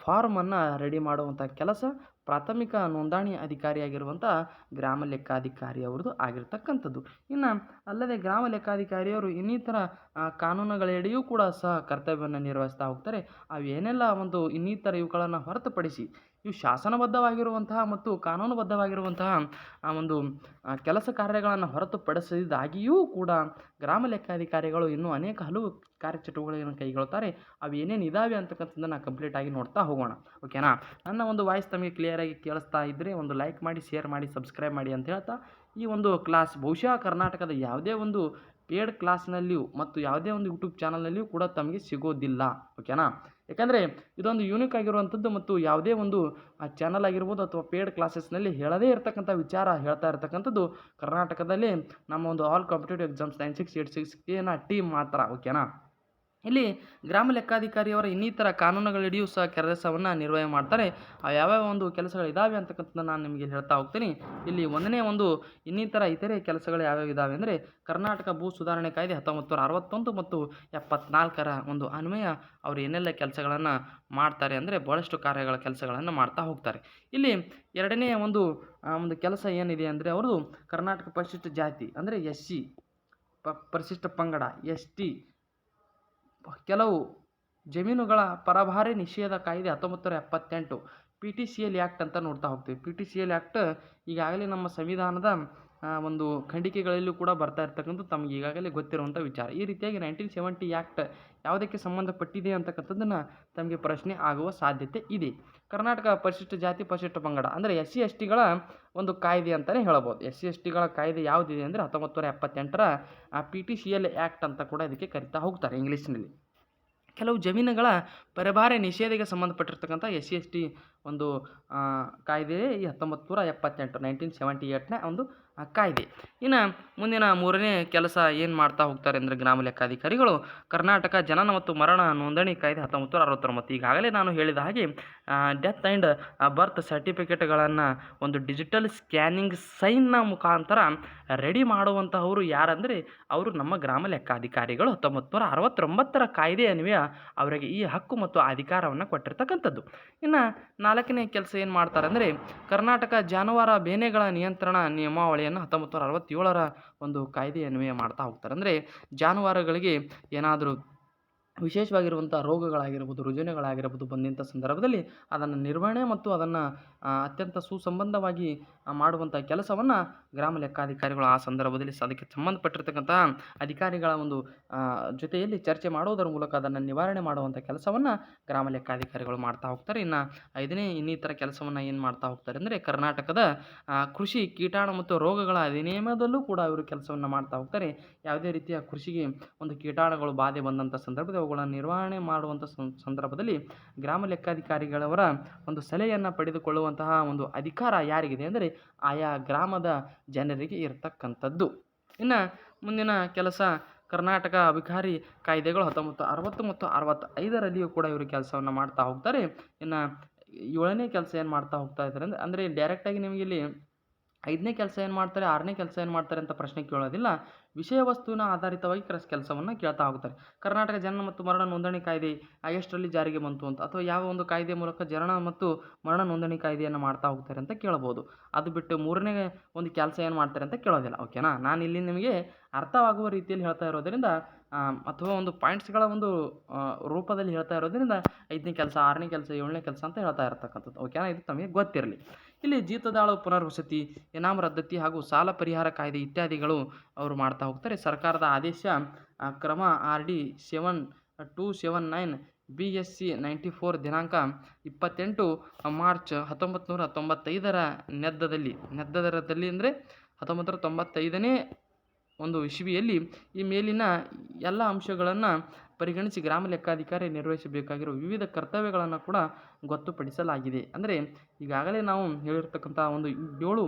ಫಾರ್ಮನ್ನು ರೆಡಿ ಮಾಡುವಂಥ ಕೆಲಸ ಪ್ರಾಥಮಿಕ ನೋಂದಣಿ ಅಧಿಕಾರಿಯಾಗಿರುವಂಥ ಗ್ರಾಮ ಲೆಕ್ಕಾಧಿಕಾರಿ ಅವ್ರದ್ದು ಆಗಿರ್ತಕ್ಕಂಥದ್ದು. ಇನ್ನು ಅಲ್ಲದೆ ಗ್ರಾಮ ಲೆಕ್ಕಾಧಿಕಾರಿಯವರು ಇನ್ನಿತರ ಕಾನೂನುಗಳಡಿಯೂ ಕೂಡ ಸಹ ಕರ್ತವ್ಯವನ್ನು ನಿರ್ವಹಿಸ್ತಾ ಹೋಗ್ತಾರೆ. ಅವೇನೆಲ್ಲ ಒಂದು ಇನ್ನಿತರ ಇವುಗಳನ್ನು ಹೊರತುಪಡಿಸಿ ಇವು ಶಾಸನಬದ್ಧವಾಗಿರುವಂತಹ ಮತ್ತು ಕಾನೂನುಬದ್ಧವಾಗಿರುವಂತಹ ಒಂದು ಕೆಲಸ ಕಾರ್ಯಗಳನ್ನು ಹೊರತುಪಡಿಸಿದಾಗಿಯೂ ಕೂಡ ಗ್ರಾಮ ಲೆಕ್ಕಾಧಿಕಾರಿಗಳು ಇನ್ನೂ ಅನೇಕ ಹಲವು ಕಾರ್ಯಚಟುವಟಿಕೆಗಳನ್ನು ಕೈಗೊಳ್ತಾರೆ. ಅವು ಏನೇನು ಇದ್ದಾವೆ ಅಂತಕ್ಕಂಥದ್ದನ್ನು ಕಂಪ್ಲೀಟಾಗಿ ನೋಡ್ತಾ ಹೋಗೋಣ, ಓಕೆನಾ? ನನ್ನ ಒಂದು ವಾಯ್ಸ್ ತಮಗೆ ಕ್ಲಿಯರಾಗಿ ಕೇಳಿಸ್ತಾ ಇದ್ದರೆ ಒಂದು ಲೈಕ್ ಮಾಡಿ, ಶೇರ್ ಮಾಡಿ, ಸಬ್ಸ್ಕ್ರೈಬ್ ಮಾಡಿ ಅಂತ ಹೇಳ್ತಾ ಈ ಒಂದು ಕ್ಲಾಸ್ ಬಹುಶಃ ಕರ್ನಾಟಕದ ಯಾವುದೇ ಒಂದು ಪೇಡ್ ಕ್ಲಾಸ್ನಲ್ಲಿಯೂ ಮತ್ತು ಯಾವುದೇ ಒಂದು ಯೂಟ್ಯೂಬ್ ಚಾನಲ್ನಲ್ಲಿಯೂ ಕೂಡ ತಮಗೆ ಸಿಗೋದಿಲ್ಲ, ಓಕೆನಾ? ಯಾಕಂದರೆ ಇದೊಂದು ಯೂನಿಕ್ ಆಗಿರುವಂಥದ್ದು ಮತ್ತು ಯಾವುದೇ ಒಂದು ಚಾನಲ್ ಆಗಿರ್ಬೋದು ಅಥವಾ ಪೇಡ್ ಕ್ಲಾಸಸ್ನಲ್ಲಿ ಹೇಳದೇ ಇರತಕ್ಕಂಥ ವಿಚಾರ ಹೇಳ್ತಾ ಇರ್ತಕ್ಕಂಥದ್ದು ಕರ್ನಾಟಕದಲ್ಲಿ ನಮ್ಮ ಒಂದು ಆಲ್ ಕಾಂಪಿಟೇಟಿವ್ ಎಕ್ಸಾಮ್ಸ್ 9686ನ ಟೀಮ್ ಮಾತ್ರ, ಓಕೆನಾ? ಇಲ್ಲಿ ಗ್ರಾಮ ಲೆಕ್ಕಾಧಿಕಾರಿಯವರ ಇನ್ನಿತರ ಕಾನೂನುಗಳಡಿಯೂ ಸಹ ಕೆಲಸವನ್ನು ನಿರ್ವಹಣೆ ಮಾಡ್ತಾರೆ. ಯಾವ್ಯಾವ ಒಂದು ಕೆಲಸಗಳಿದ್ದಾವೆ ಅಂತಕ್ಕಂಥದ್ದನ್ನ ನಾನು ನಿಮಗೆ ಹೇಳ್ತಾ ಹೋಗ್ತೀನಿ. ಇಲ್ಲಿ ಒಂದನೇ ಒಂದು ಇತರೆ ಕೆಲಸಗಳು ಯಾವ್ಯಾವ ಇದ್ದಾವೆ ಅಂದರೆ, ಕರ್ನಾಟಕ ಭೂ ಸುಧಾರಣೆ ಕಾಯ್ದೆ 1961 ಮತ್ತು 74ರ ಒಂದು ಅನ್ವಯ ಅವರು ಏನೆಲ್ಲ ಕೆಲಸಗಳನ್ನು ಮಾಡ್ತಾರೆ ಅಂದರೆ, ಬಹಳಷ್ಟು ಕೆಲಸಗಳನ್ನು ಮಾಡ್ತಾ ಹೋಗ್ತಾರೆ. ಇಲ್ಲಿ ಎರಡನೇ ಒಂದು ಕೆಲಸ ಏನಿದೆ ಅಂದರೆ, ಅವ್ರದ್ದು ಕರ್ನಾಟಕ ಪರಿಶಿಷ್ಟ ಜಾತಿ ಅಂದರೆ SC, ಪರಿಶಿಷ್ಟ ಪಂಗಡ ST ಕೆಲವು ಜಮೀನುಗಳ ಪರಭಾರೆ ನಿಷೇಧ ಕಾಯ್ದೆ 1978 PTCL ಆ್ಯಕ್ಟ್ ಅಂತ ನೋಡ್ತಾ ಹೋಗ್ತೀವಿ. PTCL ಆ್ಯಕ್ಟ್ ಈಗಾಗಲೇ ನಮ್ಮ ಸಂವಿಧಾನದ ಒಂದು ಖಂಡಿಕೆಗಳಲ್ಲೂ ಕೂಡ ಬರ್ತಾ ಇರ್ತಕ್ಕಂಥದ್ದು ತಮಗೆ ಈಗಾಗಲೇ ಗೊತ್ತಿರುವಂಥ ವಿಚಾರ. ಈ ರೀತಿಯಾಗಿ 1970 ಆ್ಯಕ್ಟ್ ಯಾವುದಕ್ಕೆ ಸಂಬಂಧಪಟ್ಟಿದೆ ಅಂತಕ್ಕಂಥದ್ದನ್ನು ತಮಗೆ ಪ್ರಶ್ನೆ ಆಗುವ ಸಾಧ್ಯತೆ ಇದೆ. ಕರ್ನಾಟಕ ಪರಿಶಿಷ್ಟ ಜಾತಿ ಪರಿಶಿಷ್ಟ ಪಂಗಡ ಅಂದರೆ SC STಗಳ ಒಂದು ಕಾಯ್ದೆ ಅಂತಲೇ ಹೇಳ್ಬೋದು. SC STಗಳ ಕಾಯ್ದೆ ಯಾವುದಿದೆ ಅಂದರೆ 1978ರ PTCL ಆ್ಯಕ್ಟ್ ಅಂತ ಕೂಡ ಇದಕ್ಕೆ ಕರಿತಾ ಹೋಗ್ತಾರೆ ಇಂಗ್ಲೀಷ್ನಲ್ಲಿ. ಕೆಲವು ಜಮೀನುಗಳ ಪರಭಾರೆ ನಿಷೇಧಕ್ಕೆ ಸಂಬಂಧಪಟ್ಟಿರ್ತಕ್ಕಂಥ SC ST ಒಂದು ಕಾಯ್ದೆ ಈ 1978 1978ನ ಒಂದು ಕಾಯ್ದೆ. ಇನ್ನು ಮುಂದಿನ ಮೂರನೇ ಕೆಲಸ ಏನು ಮಾಡ್ತಾ ಹೋಗ್ತಾರೆ ಅಂದರೆ, ಗ್ರಾಮ ಲೆಕ್ಕಾಧಿಕಾರಿಗಳು ಕರ್ನಾಟಕ ಜನನ ಮತ್ತು ಮರಣ ನೋಂದಣಿ ಕಾಯ್ದೆ 1969. ಈಗಾಗಲೇ ನಾನು ಹೇಳಿದ ಹಾಗೆ ಡೆತ್ ಆ್ಯಂಡ್ ಬರ್ತ್ ಸರ್ಟಿಫಿಕೇಟ್ಗಳನ್ನು ಒಂದು ಡಿಜಿಟಲ್ ಸ್ಕ್ಯಾನಿಂಗ್ ಸೈನ್ನ ಮುಖಾಂತರ ರೆಡಿ ಮಾಡುವಂತಹವರು ಯಾರಂದರೆ, ಅವರು ನಮ್ಮ ಗ್ರಾಮ ಲೆಕ್ಕಾಧಿಕಾರಿಗಳು. 1969ರ ಕಾಯ್ದೆ ಅನ್ವಯ ಅವರಿಗೆ ಈ ಹಕ್ಕು ಮತ್ತು ಅಧಿಕಾರವನ್ನು ಕೊಟ್ಟಿರ್ತಕ್ಕಂಥದ್ದು. ಇನ್ನು ನಾಲ್ಕನೇ ಕೆಲಸ ಏನು ಮಾಡ್ತಾರೆ ಅಂದರೆ, ಕರ್ನಾಟಕ ಜಾನುವಾರು ಬೇನೆಗಳ ನಿಯಂತ್ರಣ ನಿಯಮಾವಳಿಯನ್ನು 1967ರ ಒಂದು ಕಾಯ್ದೆ ಅನ್ವಯ ಮಾಡ್ತಾ ಹೋಗ್ತಾರೆ. ಅಂದರೆ ಜಾನುವಾರುಗಳಿಗೆ ಏನಾದರೂ ವಿಶೇಷವಾಗಿರುವಂಥ ರೋಗಗಳಾಗಿರ್ಬೋದು, ರುಜಿನಗಳಾಗಿರ್ಬೋದು ಬಂದಂಥ ಸಂದರ್ಭದಲ್ಲಿ ಅದನ್ನು ನಿರ್ವಹಣೆ ಮತ್ತು ಅದನ್ನು ಅತ್ಯಂತ ಸುಸಂಬಂಧವಾಗಿ ಮಾಡುವಂಥ ಕೆಲಸವನ್ನು ಗ್ರಾಮ ಲೆಕ್ಕಾಧಿಕಾರಿಗಳು ಆ ಸಂದರ್ಭದಲ್ಲಿ ಅದಕ್ಕೆ ಸಂಬಂಧಪಟ್ಟಿರ್ತಕ್ಕಂತಹ ಅಧಿಕಾರಿಗಳ ಒಂದು ಜೊತೆಯಲ್ಲಿ ಚರ್ಚೆ ಮಾಡುವುದರ ಮೂಲಕ ಅದನ್ನು ನಿವಾರಣೆ ಮಾಡುವಂಥ ಕೆಲಸವನ್ನು ಗ್ರಾಮ ಲೆಕ್ಕಾಧಿಕಾರಿಗಳು ಮಾಡ್ತಾ ಹೋಗ್ತಾರೆ. ಇನ್ನು ಐದನೇ ಇನ್ನಿತರ ಕೆಲಸವನ್ನು ಏನು ಮಾಡ್ತಾ ಹೋಗ್ತಾರೆ ಅಂದರೆ, ಕರ್ನಾಟಕದ ಕೃಷಿ ಕೀಟಾಣು ಮತ್ತು ರೋಗಗಳ ಅಧಿನಿಯಮದಲ್ಲೂ ಕೂಡ ಇವರು ಕೆಲಸವನ್ನು ಮಾಡ್ತಾ ಹೋಗ್ತಾರೆ. ಯಾವುದೇ ರೀತಿಯ ಕೃಷಿಗೆ ಒಂದು ಕೀಟಾಣುಗಳು ಬಾಧೆ ಬಂದಂಥ ಸಂದರ್ಭದಲ್ಲಿ ಅವುಗಳನ್ನು ನಿರ್ವಹಣೆ ಮಾಡುವಂಥ ಸಂದರ್ಭದಲ್ಲಿ ಗ್ರಾಮ ಲೆಕ್ಕಾಧಿಕಾರಿಗಳವರ ಒಂದು ಸಲಹೆಯನ್ನು ಪಡೆದುಕೊಳ್ಳುವಂತಹ ಒಂದು ಅಧಿಕಾರ ಯಾರಿಗಿದೆ ಅಂದರೆ, ಆಯಾ ಗ್ರಾಮದ ಜನರಿಗೆ ಇರತಕ್ಕಂಥದ್ದು. ಇನ್ನು ಮುಂದಿನ ಕೆಲಸ ಕರ್ನಾಟಕ ಅಬಕಾರಿ ಕಾಯ್ದೆಗಳು 1960 ಮತ್ತು 65ರಲ್ಲಿಯೂ ಕೂಡ ಇವರು ಕೆಲಸವನ್ನು ಮಾಡ್ತಾ ಹೋಗ್ತಾರೆ. ಇನ್ನು ಏಳನೇ ಕೆಲಸ ಏನು ಮಾಡ್ತಾ ಹೋಗ್ತಾ ಇದ್ದಾರೆ ಅಂದರೆ ಡೈರೆಕ್ಟಾಗಿ ನಿಮಗೆ ಇಲ್ಲಿ ಐದನೇ ಕೆಲಸ ಏನು ಮಾಡ್ತಾರೆ, ಆರನೇ ಕೆಲಸ ಏನು ಮಾಡ್ತಾರೆ ಅಂತ ಪ್ರಶ್ನೆ ಕೇಳೋದಿಲ್ಲ. ವಿಷಯ ವಸ್ತುವಿನ ಆಧಾರಿತವಾಗಿ ಕೆಲಸವನ್ನು ಕೇಳ್ತಾ ಹೋಗ್ತಾರೆ. ಕರ್ನಾಟಕ ಜನನ ಮತ್ತು ಮರಣ ನೋಂದಣಿ ಕಾಯ್ದೆ ಎಷ್ಟರಲ್ಲಿ ಜಾರಿಗೆ ಬಂತು ಅಂತ, ಅಥವಾ ಯಾವ ಒಂದು ಕಾಯ್ದೆ ಮೂಲಕ ಜನನ ಮತ್ತು ಮರಣ ನೋಂದಣಿ ಕಾಯ್ದೆಯನ್ನು ಮಾಡ್ತಾ ಹೋಗ್ತಾರೆ ಅಂತ ಕೇಳ್ಬೋದು. ಅದು ಬಿಟ್ಟು ಮೂರನೇ ಒಂದು ಕೆಲಸ ಏನು ಮಾಡ್ತಾರೆ ಅಂತ ಕೇಳೋದಿಲ್ಲ. ಓಕೆನಾ, ನಾನು ಇಲ್ಲಿ ನಿಮಗೆ ಅರ್ಥವಾಗುವ ರೀತಿಯಲ್ಲಿ ಹೇಳ್ತಾ ಇರೋದರಿಂದ ಅಥವಾ ಒಂದು ಪಾಯಿಂಟ್ಸ್ಗಳ ಒಂದು ರೂಪದಲ್ಲಿ ಹೇಳ್ತಾ ಇರೋದರಿಂದ ಐದನೇ ಕೆಲಸ, ಆರನೇ ಕೆಲಸ, ಏಳನೇ ಕೆಲಸ ಅಂತ ಹೇಳ್ತಾ ಇರ್ತಕ್ಕಂಥದ್ದು. ಓಕೆನಾ, ಇದು ತಮಗೆ ಗೊತ್ತಿರಲಿ. ಇಲ್ಲಿ ಜೀತದಾಳು ಪುನರ್ವಸತಿ, ಇನಾಮ್ ರದ್ದತಿ ಹಾಗೂ ಸಾಲ ಪರಿಹಾರ ಕಾಯ್ದೆ ಇತ್ಯಾದಿಗಳು ಅವರು ಮಾಡ್ತಾ ಹೋಗ್ತಾರೆ. ಸರ್ಕಾರದ ಆದೇಶ ಕ್ರಮ RD 7279 BSC 94 ದಿನಾಂಕ 28 ಮಾರ್ಚ್ 1995ರ ನೆದ್ದದರದಲ್ಲಿ ಅಂದರೆ 1995ನೇ ಒಂದು ಇಸವಿಯಲ್ಲಿ ಈ ಮೇಲಿನ ಎಲ್ಲ ಅಂಶಗಳನ್ನು ಪರಿಗಣಿಸಿ ಗ್ರಾಮ ಲೆಕ್ಕಾಧಿಕಾರಿ ನಿರ್ವಹಿಸಬೇಕಾಗಿರುವ ವಿವಿಧ ಕರ್ತವ್ಯಗಳನ್ನು ಕೂಡ ಗೊತ್ತುಪಡಿಸಲಾಗಿದೆ. ಅಂದರೆ ಈಗಾಗಲೇ ನಾವು ಹೇಳಿರ್ತಕ್ಕಂಥ ಒಂದು 7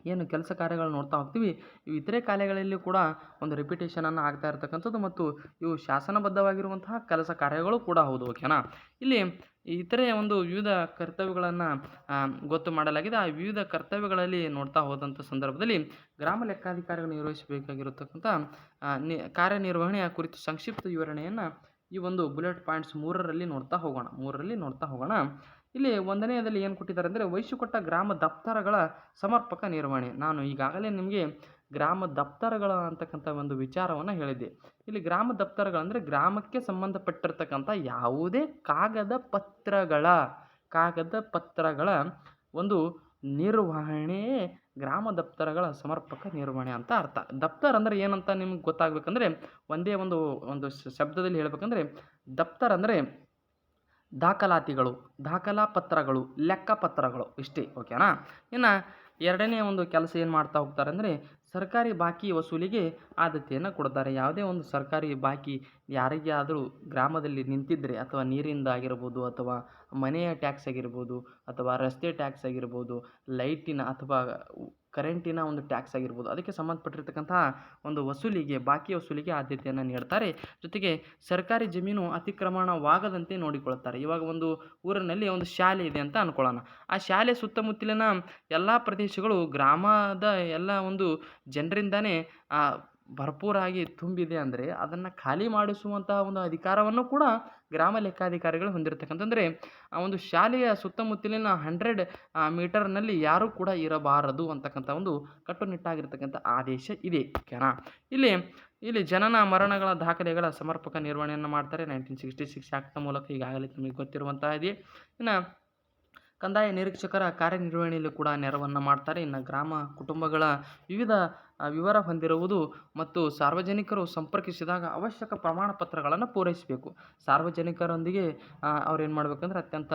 ಏನು ಕೆಲಸ ಕಾರ್ಯಗಳು ನೋಡ್ತಾ ಹೋಗ್ತೀವಿ, ಇವು ಇತರೆ ಕಾರ್ಯಗಳಲ್ಲಿ ಕೂಡ ಒಂದು ರಿಪಿಟೇಷನನ್ನು ಆಗ್ತಾ ಇರ್ತಕ್ಕಂಥದ್ದು ಮತ್ತು ಇವು ಶಾಸನಬದ್ಧವಾಗಿರುವಂತಹ ಕೆಲಸ ಕಾರ್ಯಗಳು ಕೂಡ ಹೌದು. ಓಕೆನಾ, ಇಲ್ಲಿ ಇತರೆ ಒಂದು ವಿವಿಧ ಕರ್ತವ್ಯಗಳನ್ನು ಗೊತ್ತು ಮಾಡಲಾಗಿದೆ. ಆ ವಿವಿಧ ಕರ್ತವ್ಯಗಳಲ್ಲಿ ನೋಡ್ತಾ ಹೋದಂಥ ಸಂದರ್ಭದಲ್ಲಿ ಗ್ರಾಮ ಲೆಕ್ಕಾಧಿಕಾರಿಗಳು ನಿರ್ವಹಿಸಬೇಕಾಗಿರತಕ್ಕಂಥ ಕಾರ್ಯನಿರ್ವಹಣೆಯ ಕುರಿತು ಸಂಕ್ಷಿಪ್ತ ವಿವರಣೆಯನ್ನು ಈ ಒಂದು ಬುಲೆಟ್ ಪಾಯಿಂಟ್ಸ್ 3ರಲ್ಲಿ ನೋಡ್ತಾ ಹೋಗೋಣ. ಇಲ್ಲಿ ಒಂದನೆಯದಲ್ಲಿ ಏನು ಕೊಟ್ಟಿದ್ದಾರೆ ಅಂದರೆ, ವಹಿಸಿಕೊಟ್ಟ ಗ್ರಾಮ ದಪ್ತರಗಳ ಸಮರ್ಪಕ ನಿರ್ವಹಣೆ. ನಾನು ಈಗಾಗಲೇ ನಿಮಗೆ ಗ್ರಾಮ ದಪ್ತರಗಳ ಅಂತಕ್ಕಂಥ ಒಂದು ವಿಚಾರವನ್ನು ಹೇಳಿದ್ದೆ. ಇಲ್ಲಿ ಗ್ರಾಮ ದಪ್ತರಗಳಂದರೆ ಗ್ರಾಮಕ್ಕೆ ಸಂಬಂಧಪಟ್ಟಿರ್ತಕ್ಕಂಥ ಯಾವುದೇ ಕಾಗದ ಪತ್ರಗಳ ಒಂದು ನಿರ್ವಹಣೆ ಗ್ರಾಮ ದಪ್ತರಗಳ ಸಮರ್ಪಕ ನಿರ್ವಹಣೆ ಅಂತ ಅರ್ಥ. ದಪ್ತರ ಅಂದರೆ ಏನಂತ ನಿಮ್ಗೆ ಗೊತ್ತಾಗಬೇಕಂದ್ರೆ ಒಂದೇ ಒಂದು ಶಬ್ದದಲ್ಲಿ ಹೇಳಬೇಕಂದ್ರೆ, ದಪ್ತರ ಅಂದರೆ ದಾಖಲಾತಿಗಳು, ದಾಖಲಾಪತ್ರಗಳು, ಲೆಕ್ಕಪತ್ರಗಳು ಇಷ್ಟೇ. ಓಕೆನಾ. ಇನ್ನು ಎರಡನೇ ಒಂದು ಕೆಲಸ ಏನು ಮಾಡ್ತಾ ಹೋಗ್ತಾರೆ ಅಂದರೆ, ಸರ್ಕಾರಿ ಬಾಕಿ ವಸೂಲಿಗೆ ಆದ್ಯತೆಯನ್ನು ಕೊಡ್ತಾರೆ. ಯಾವುದೇ ಒಂದು ಸರ್ಕಾರಿ ಬಾಕಿ ಯಾರಿಗೆ ಆದರೂ ಗ್ರಾಮದಲ್ಲಿ ನಿಂತಿದ್ದರೆ, ಅಥವಾ ನೀರಿಂದ ಆಗಿರ್ಬೋದು, ಅಥವಾ ಮನೆಯ ಟ್ಯಾಕ್ಸ್ ಆಗಿರ್ಬೋದು, ಅಥವಾ ರಸ್ತೆ ಟ್ಯಾಕ್ಸ್ ಆಗಿರ್ಬೋದು, ಲೈಟಿನ ಅಥವಾ ಕರೆಂಟಿನ ಒಂದು ಟ್ಯಾಕ್ಸ್ ಆಗಿರ್ಬೋದು, ಅದಕ್ಕೆ ಸಂಬಂಧಪಟ್ಟಿರ್ತಕ್ಕಂತಹ ಒಂದು ಬಾಕಿ ವಸೂಲಿಗೆ ಆದ್ಯತೆಯನ್ನು ನೀಡ್ತಾರೆ. ಜೊತೆಗೆ ಸರ್ಕಾರಿ ಜಮೀನು ಅತಿಕ್ರಮಣವಾಗದಂತೆ ನೋಡಿಕೊಳ್ಳುತ್ತಾರೆ. ಇವಾಗ ಒಂದು ಊರಿನಲ್ಲಿ ಒಂದು ಶಾಲೆ ಇದೆ ಅಂತ ಅನ್ಕೊಳ್ಳೋಣ. ಆ ಶಾಲೆ ಸುತ್ತಮುತ್ತಲಿನ ಎಲ್ಲ ಪ್ರದೇಶಗಳು ಗ್ರಾಮದ ಎಲ್ಲ ಒಂದು ಜನರಿಂದಾನೇ ಭರ್ಪೂರಾಗಿ ತುಂಬಿದೆ ಅಂದರೆ ಅದನ್ನು ಖಾಲಿ ಮಾಡಿಸುವಂತಹ ಒಂದು ಅಧಿಕಾರವನ್ನು ಕೂಡ ಗ್ರಾಮ ಲೆಕ್ಕಾಧಿಕಾರಿಗಳು ಹೊಂದಿರತಕ್ಕಂತಂದರೆ ಆ ಒಂದು ಶಾಲೆಯ ಸುತ್ತಮುತ್ತಲಿನ 100 ಮೀಟರ್ನಲ್ಲಿ ಯಾರೂ ಕೂಡ ಇರಬಾರದು ಅಂತಕ್ಕಂಥ ಒಂದು ಕಟ್ಟುನಿಟ್ಟಾಗಿರ್ತಕ್ಕಂಥ ಆದೇಶ ಇದೆ. ಓಕೆನಾ. ಇಲ್ಲಿ ಇಲ್ಲಿ ಜನನ ಮರಣಗಳ ದಾಖಲೆಗಳ ಸಮರ್ಪಕ ನಿರ್ವಹಣೆಯನ್ನು ಮಾಡ್ತಾರೆ. 1966 ಆಕ್ಟ್ನ ಮೂಲಕ ಈಗಾಗಲೇ ನಿಮಗೆ ಗೊತ್ತಿರುವಂತಹ ಇದೆ. ಇನ್ನು ಕಂದಾಯ ನಿರೀಕ್ಷಕರ ಕಾರ್ಯನಿರ್ವಹಣೆಯಲ್ಲಿ ಕೂಡ ನೆರವನ್ನು ಮಾಡ್ತಾರೆ. ಇನ್ನು ಗ್ರಾಮ ಕುಟುಂಬಗಳ ವಿವಿಧ ವಿವರ ಹೊಂದಿರುವುದು ಮತ್ತು ಸಾರ್ವಜನಿಕರು ಸಂಪರ್ಕಿಸಿದಾಗ ಅವಶ್ಯಕ ಪ್ರಮಾಣ ಪತ್ರಗಳನ್ನು ಪೂರೈಸಬೇಕು. ಸಾರ್ವಜನಿಕರೊಂದಿಗೆ ಅವ್ರು ಏನು ಮಾಡಬೇಕಂದ್ರೆ ಅತ್ಯಂತ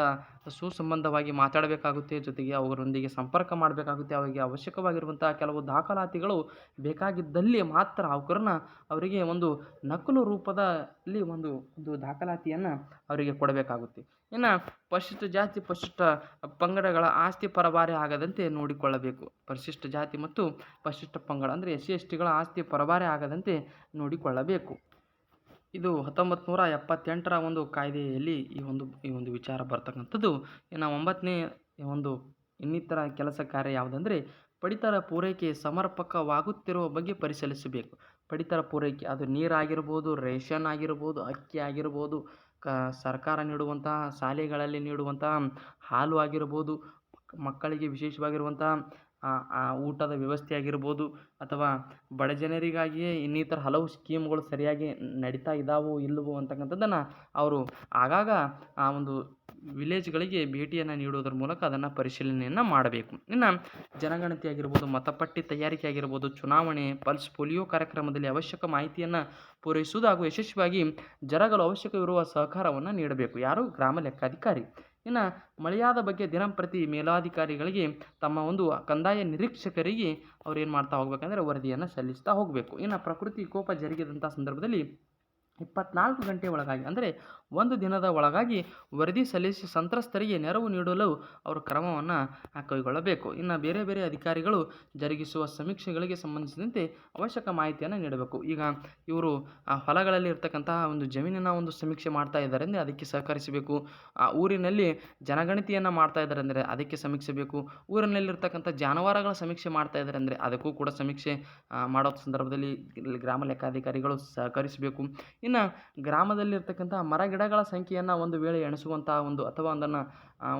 ಸುಸಂಬಂಧವಾಗಿ ಮಾತಾಡಬೇಕಾಗುತ್ತೆ. ಜೊತೆಗೆ ಅವರೊಂದಿಗೆ ಸಂಪರ್ಕ ಮಾಡಬೇಕಾಗುತ್ತೆ. ಅವರಿಗೆ ಅವಶ್ಯಕವಾಗಿರುವಂತಹ ಕೆಲವು ದಾಖಲಾತಿಗಳು ಬೇಕಾಗಿದ್ದಲ್ಲಿ ಮಾತ್ರ ಅವರಿಗೆ ಒಂದು ನಕಲು ರೂಪದಲ್ಲಿ ಒಂದು ದಾಖಲಾತಿಯನ್ನು ಅವರಿಗೆ ಕೊಡಬೇಕಾಗುತ್ತೆ. ಇನ್ನು ಪರಿಶಿಷ್ಟ ಜಾತಿ ಪರಿಶಿಷ್ಟ ಪಂಗಡಗಳ ಆಸ್ತಿ ಪರಭಾರೆ ಆಗದಂತೆ ನೋಡಿಕೊಳ್ಳಬೇಕು. ಪರಿಶಿಷ್ಟ ಜಾತಿ ಮತ್ತು ಪರಿಶಿಷ್ಟ ಪಂಗಡ ಅಂದರೆ SC/STಗಳ ಆಸ್ತಿ ಪರಭಾರೆ ಆಗದಂತೆ ನೋಡಿಕೊಳ್ಳಬೇಕು. ಇದು 1978ರ ಒಂದು ಕಾಯ್ದೆಯಲ್ಲಿ ಈ ಒಂದು ವಿಚಾರ ಬರ್ತಕ್ಕಂಥದ್ದು. ಇನ್ನು 9ನೇ ಒಂದು ಇನ್ನಿತರ ಕೆಲಸ ಕಾರ್ಯ ಯಾವುದಂದರೆ ಪಡಿತರ ಪೂರೈಕೆ ಸಮರ್ಪಕವಾಗುತ್ತಿರುವ ಬಗ್ಗೆ ಪರಿಶೀಲಿಸಬೇಕು. ಪಡಿತರ ಪೂರೈಕೆ ಅದು ನೀರಾಗಿರ್ಬೋದು, ರೇಷನ್ ಆಗಿರ್ಬೋದು, ಅಕ್ಕಿ ಆಗಿರ್ಬೋದು, ಸರ್ಕಾರ ನೀಡುವಂತಹ ಶಾಲೆಗಳಲ್ಲಿ ನೀಡುವಂತಹ ಹಾಲು ಆಗಿರ್ಬೋದು, ಮಕ್ಕಳಿಗೆ ವಿಶೇಷವಾಗಿರುವಂತಹ ಊಟದ ವ್ಯವಸ್ಥೆ ಆಗಿರ್ಬೋದು, ಅಥವಾ ಬಡ ಜನರಿಗಾಗಿಯೇ ಇನ್ನಿತರ ಹಲವು ಸ್ಕೀಮ್ಗಳು ಸರಿಯಾಗಿ ನಡೀತಾ ಇದ್ದಾವೋ ಇಲ್ಲವೋ ಅಂತಕ್ಕಂಥದ್ದನ್ನು ಅವರು ಆಗಾಗ ಆ ಒಂದು ವಿಲೇಜ್ಗಳಿಗೆ ಭೇಟಿಯನ್ನು ನೀಡುವುದರ ಮೂಲಕ ಅದನ್ನು ಪರಿಶೀಲನೆಯನ್ನು ಮಾಡಬೇಕು. ಇನ್ನು ಜನಗಣತಿ ಆಗಿರ್ಬೋದು, ಮತಪಟ್ಟಿ ತಯಾರಿಕೆ ಆಗಿರ್ಬೋದು, ಚುನಾವಣೆ, ಪಲ್ಸ್ ಪೋಲಿಯೋ ಕಾರ್ಯಕ್ರಮದಲ್ಲಿ ಅವಶ್ಯಕ ಮಾಹಿತಿಯನ್ನು ಪೂರೈಸುವುದು ಹಾಗೂ ಯಶಸ್ವಿಯಾಗಿ ಜರಗಲು ಅವಶ್ಯಕವಿರುವ ಸಹಕಾರವನ್ನು ನೀಡಬೇಕು. ಯಾರು? ಗ್ರಾಮ ಲೆಕ್ಕಾಧಿಕಾರಿ. ಇನ್ನು ಮಳೆಯಾದ ಬಗ್ಗೆ ದಿನಂಪ್ರತಿ ಮೇಲಾಧಿಕಾರಿಗಳಿಗೆ ತಮ್ಮ ಒಂದು ಕಂದಾಯ ನಿರೀಕ್ಷಕರಿಗೆ ಅವ್ರು ಏನು ಮಾಡ್ತಾ ಹೋಗ್ಬೇಕಂದ್ರೆ ವರದಿಯನ್ನು ಸಲ್ಲಿಸ್ತಾ ಹೋಗಬೇಕು. ಇನ್ನು ಪ್ರಕೃತಿ ಕೋಪ ಜರುಗಿದಂಥ ಸಂದರ್ಭದಲ್ಲಿ 24 ಗಂಟೆ ಒಳಗಾಗಿ ಅಂದರೆ ಒಂದು ದಿನದ ಒಳಗಾಗಿ ವರದಿ ಸಲ್ಲಿಸಿ ಸಂತ್ರಸ್ತರಿಗೆ ನೆರವು ನೀಡಲು ಅವರು ಕ್ರಮವನ್ನು ಕೈಗೊಳ್ಳಬೇಕು. ಇನ್ನು ಬೇರೆ ಬೇರೆ ಅಧಿಕಾರಿಗಳು ಜರುಗಿಸುವ ಸಮೀಕ್ಷೆಗಳಿಗೆ ಸಂಬಂಧಿಸಿದಂತೆ ಅವಶ್ಯಕ ಮಾಹಿತಿಯನ್ನು ನೀಡಬೇಕು. ಈಗ ಇವರು ಆ ಹೊಲಗಳಲ್ಲಿ ಇರ್ತಕ್ಕಂತಹ ಒಂದು ಜಮೀನಿನ ಒಂದು ಸಮೀಕ್ಷೆ ಮಾಡ್ತಾ ಇದ್ದಾರೆ ಅಂದರೆ ಅದಕ್ಕೆ ಸಹಕರಿಸಬೇಕು. ಊರಿನಲ್ಲಿ ಜನಗಣತಿಯನ್ನು ಮಾಡ್ತಾ ಇದ್ದಾರೆ ಅಂದರೆ ಅದಕ್ಕೆ ಸಮೀಕ್ಷಿಸಬೇಕು. ಊರಿನಲ್ಲಿರ್ತಕ್ಕಂಥ ಜಾನುವಾರುಗಳ ಸಮೀಕ್ಷೆ ಮಾಡ್ತಾ ಇದ್ದಾರೆ ಅಂದರೆ ಅದಕ್ಕೂ ಕೂಡ ಸಮೀಕ್ಷೆ ಮಾಡೋ ಸಂದರ್ಭದಲ್ಲಿ ಗ್ರಾಮ ಲೆಕ್ಕಾಧಿಕಾರಿಗಳು ಸಹಕರಿಸಬೇಕು. ಇನ್ನು ಗ್ರಾಮದಲ್ಲಿರ್ತಕ್ಕಂಥ ಮರಗಿಡಗಳ ಸಂಖ್ಯೆಯನ್ನು ಒಂದು ವೇಳೆ ಎಣಿಸುವಂತಹ ಒಂದು ಅಥವಾ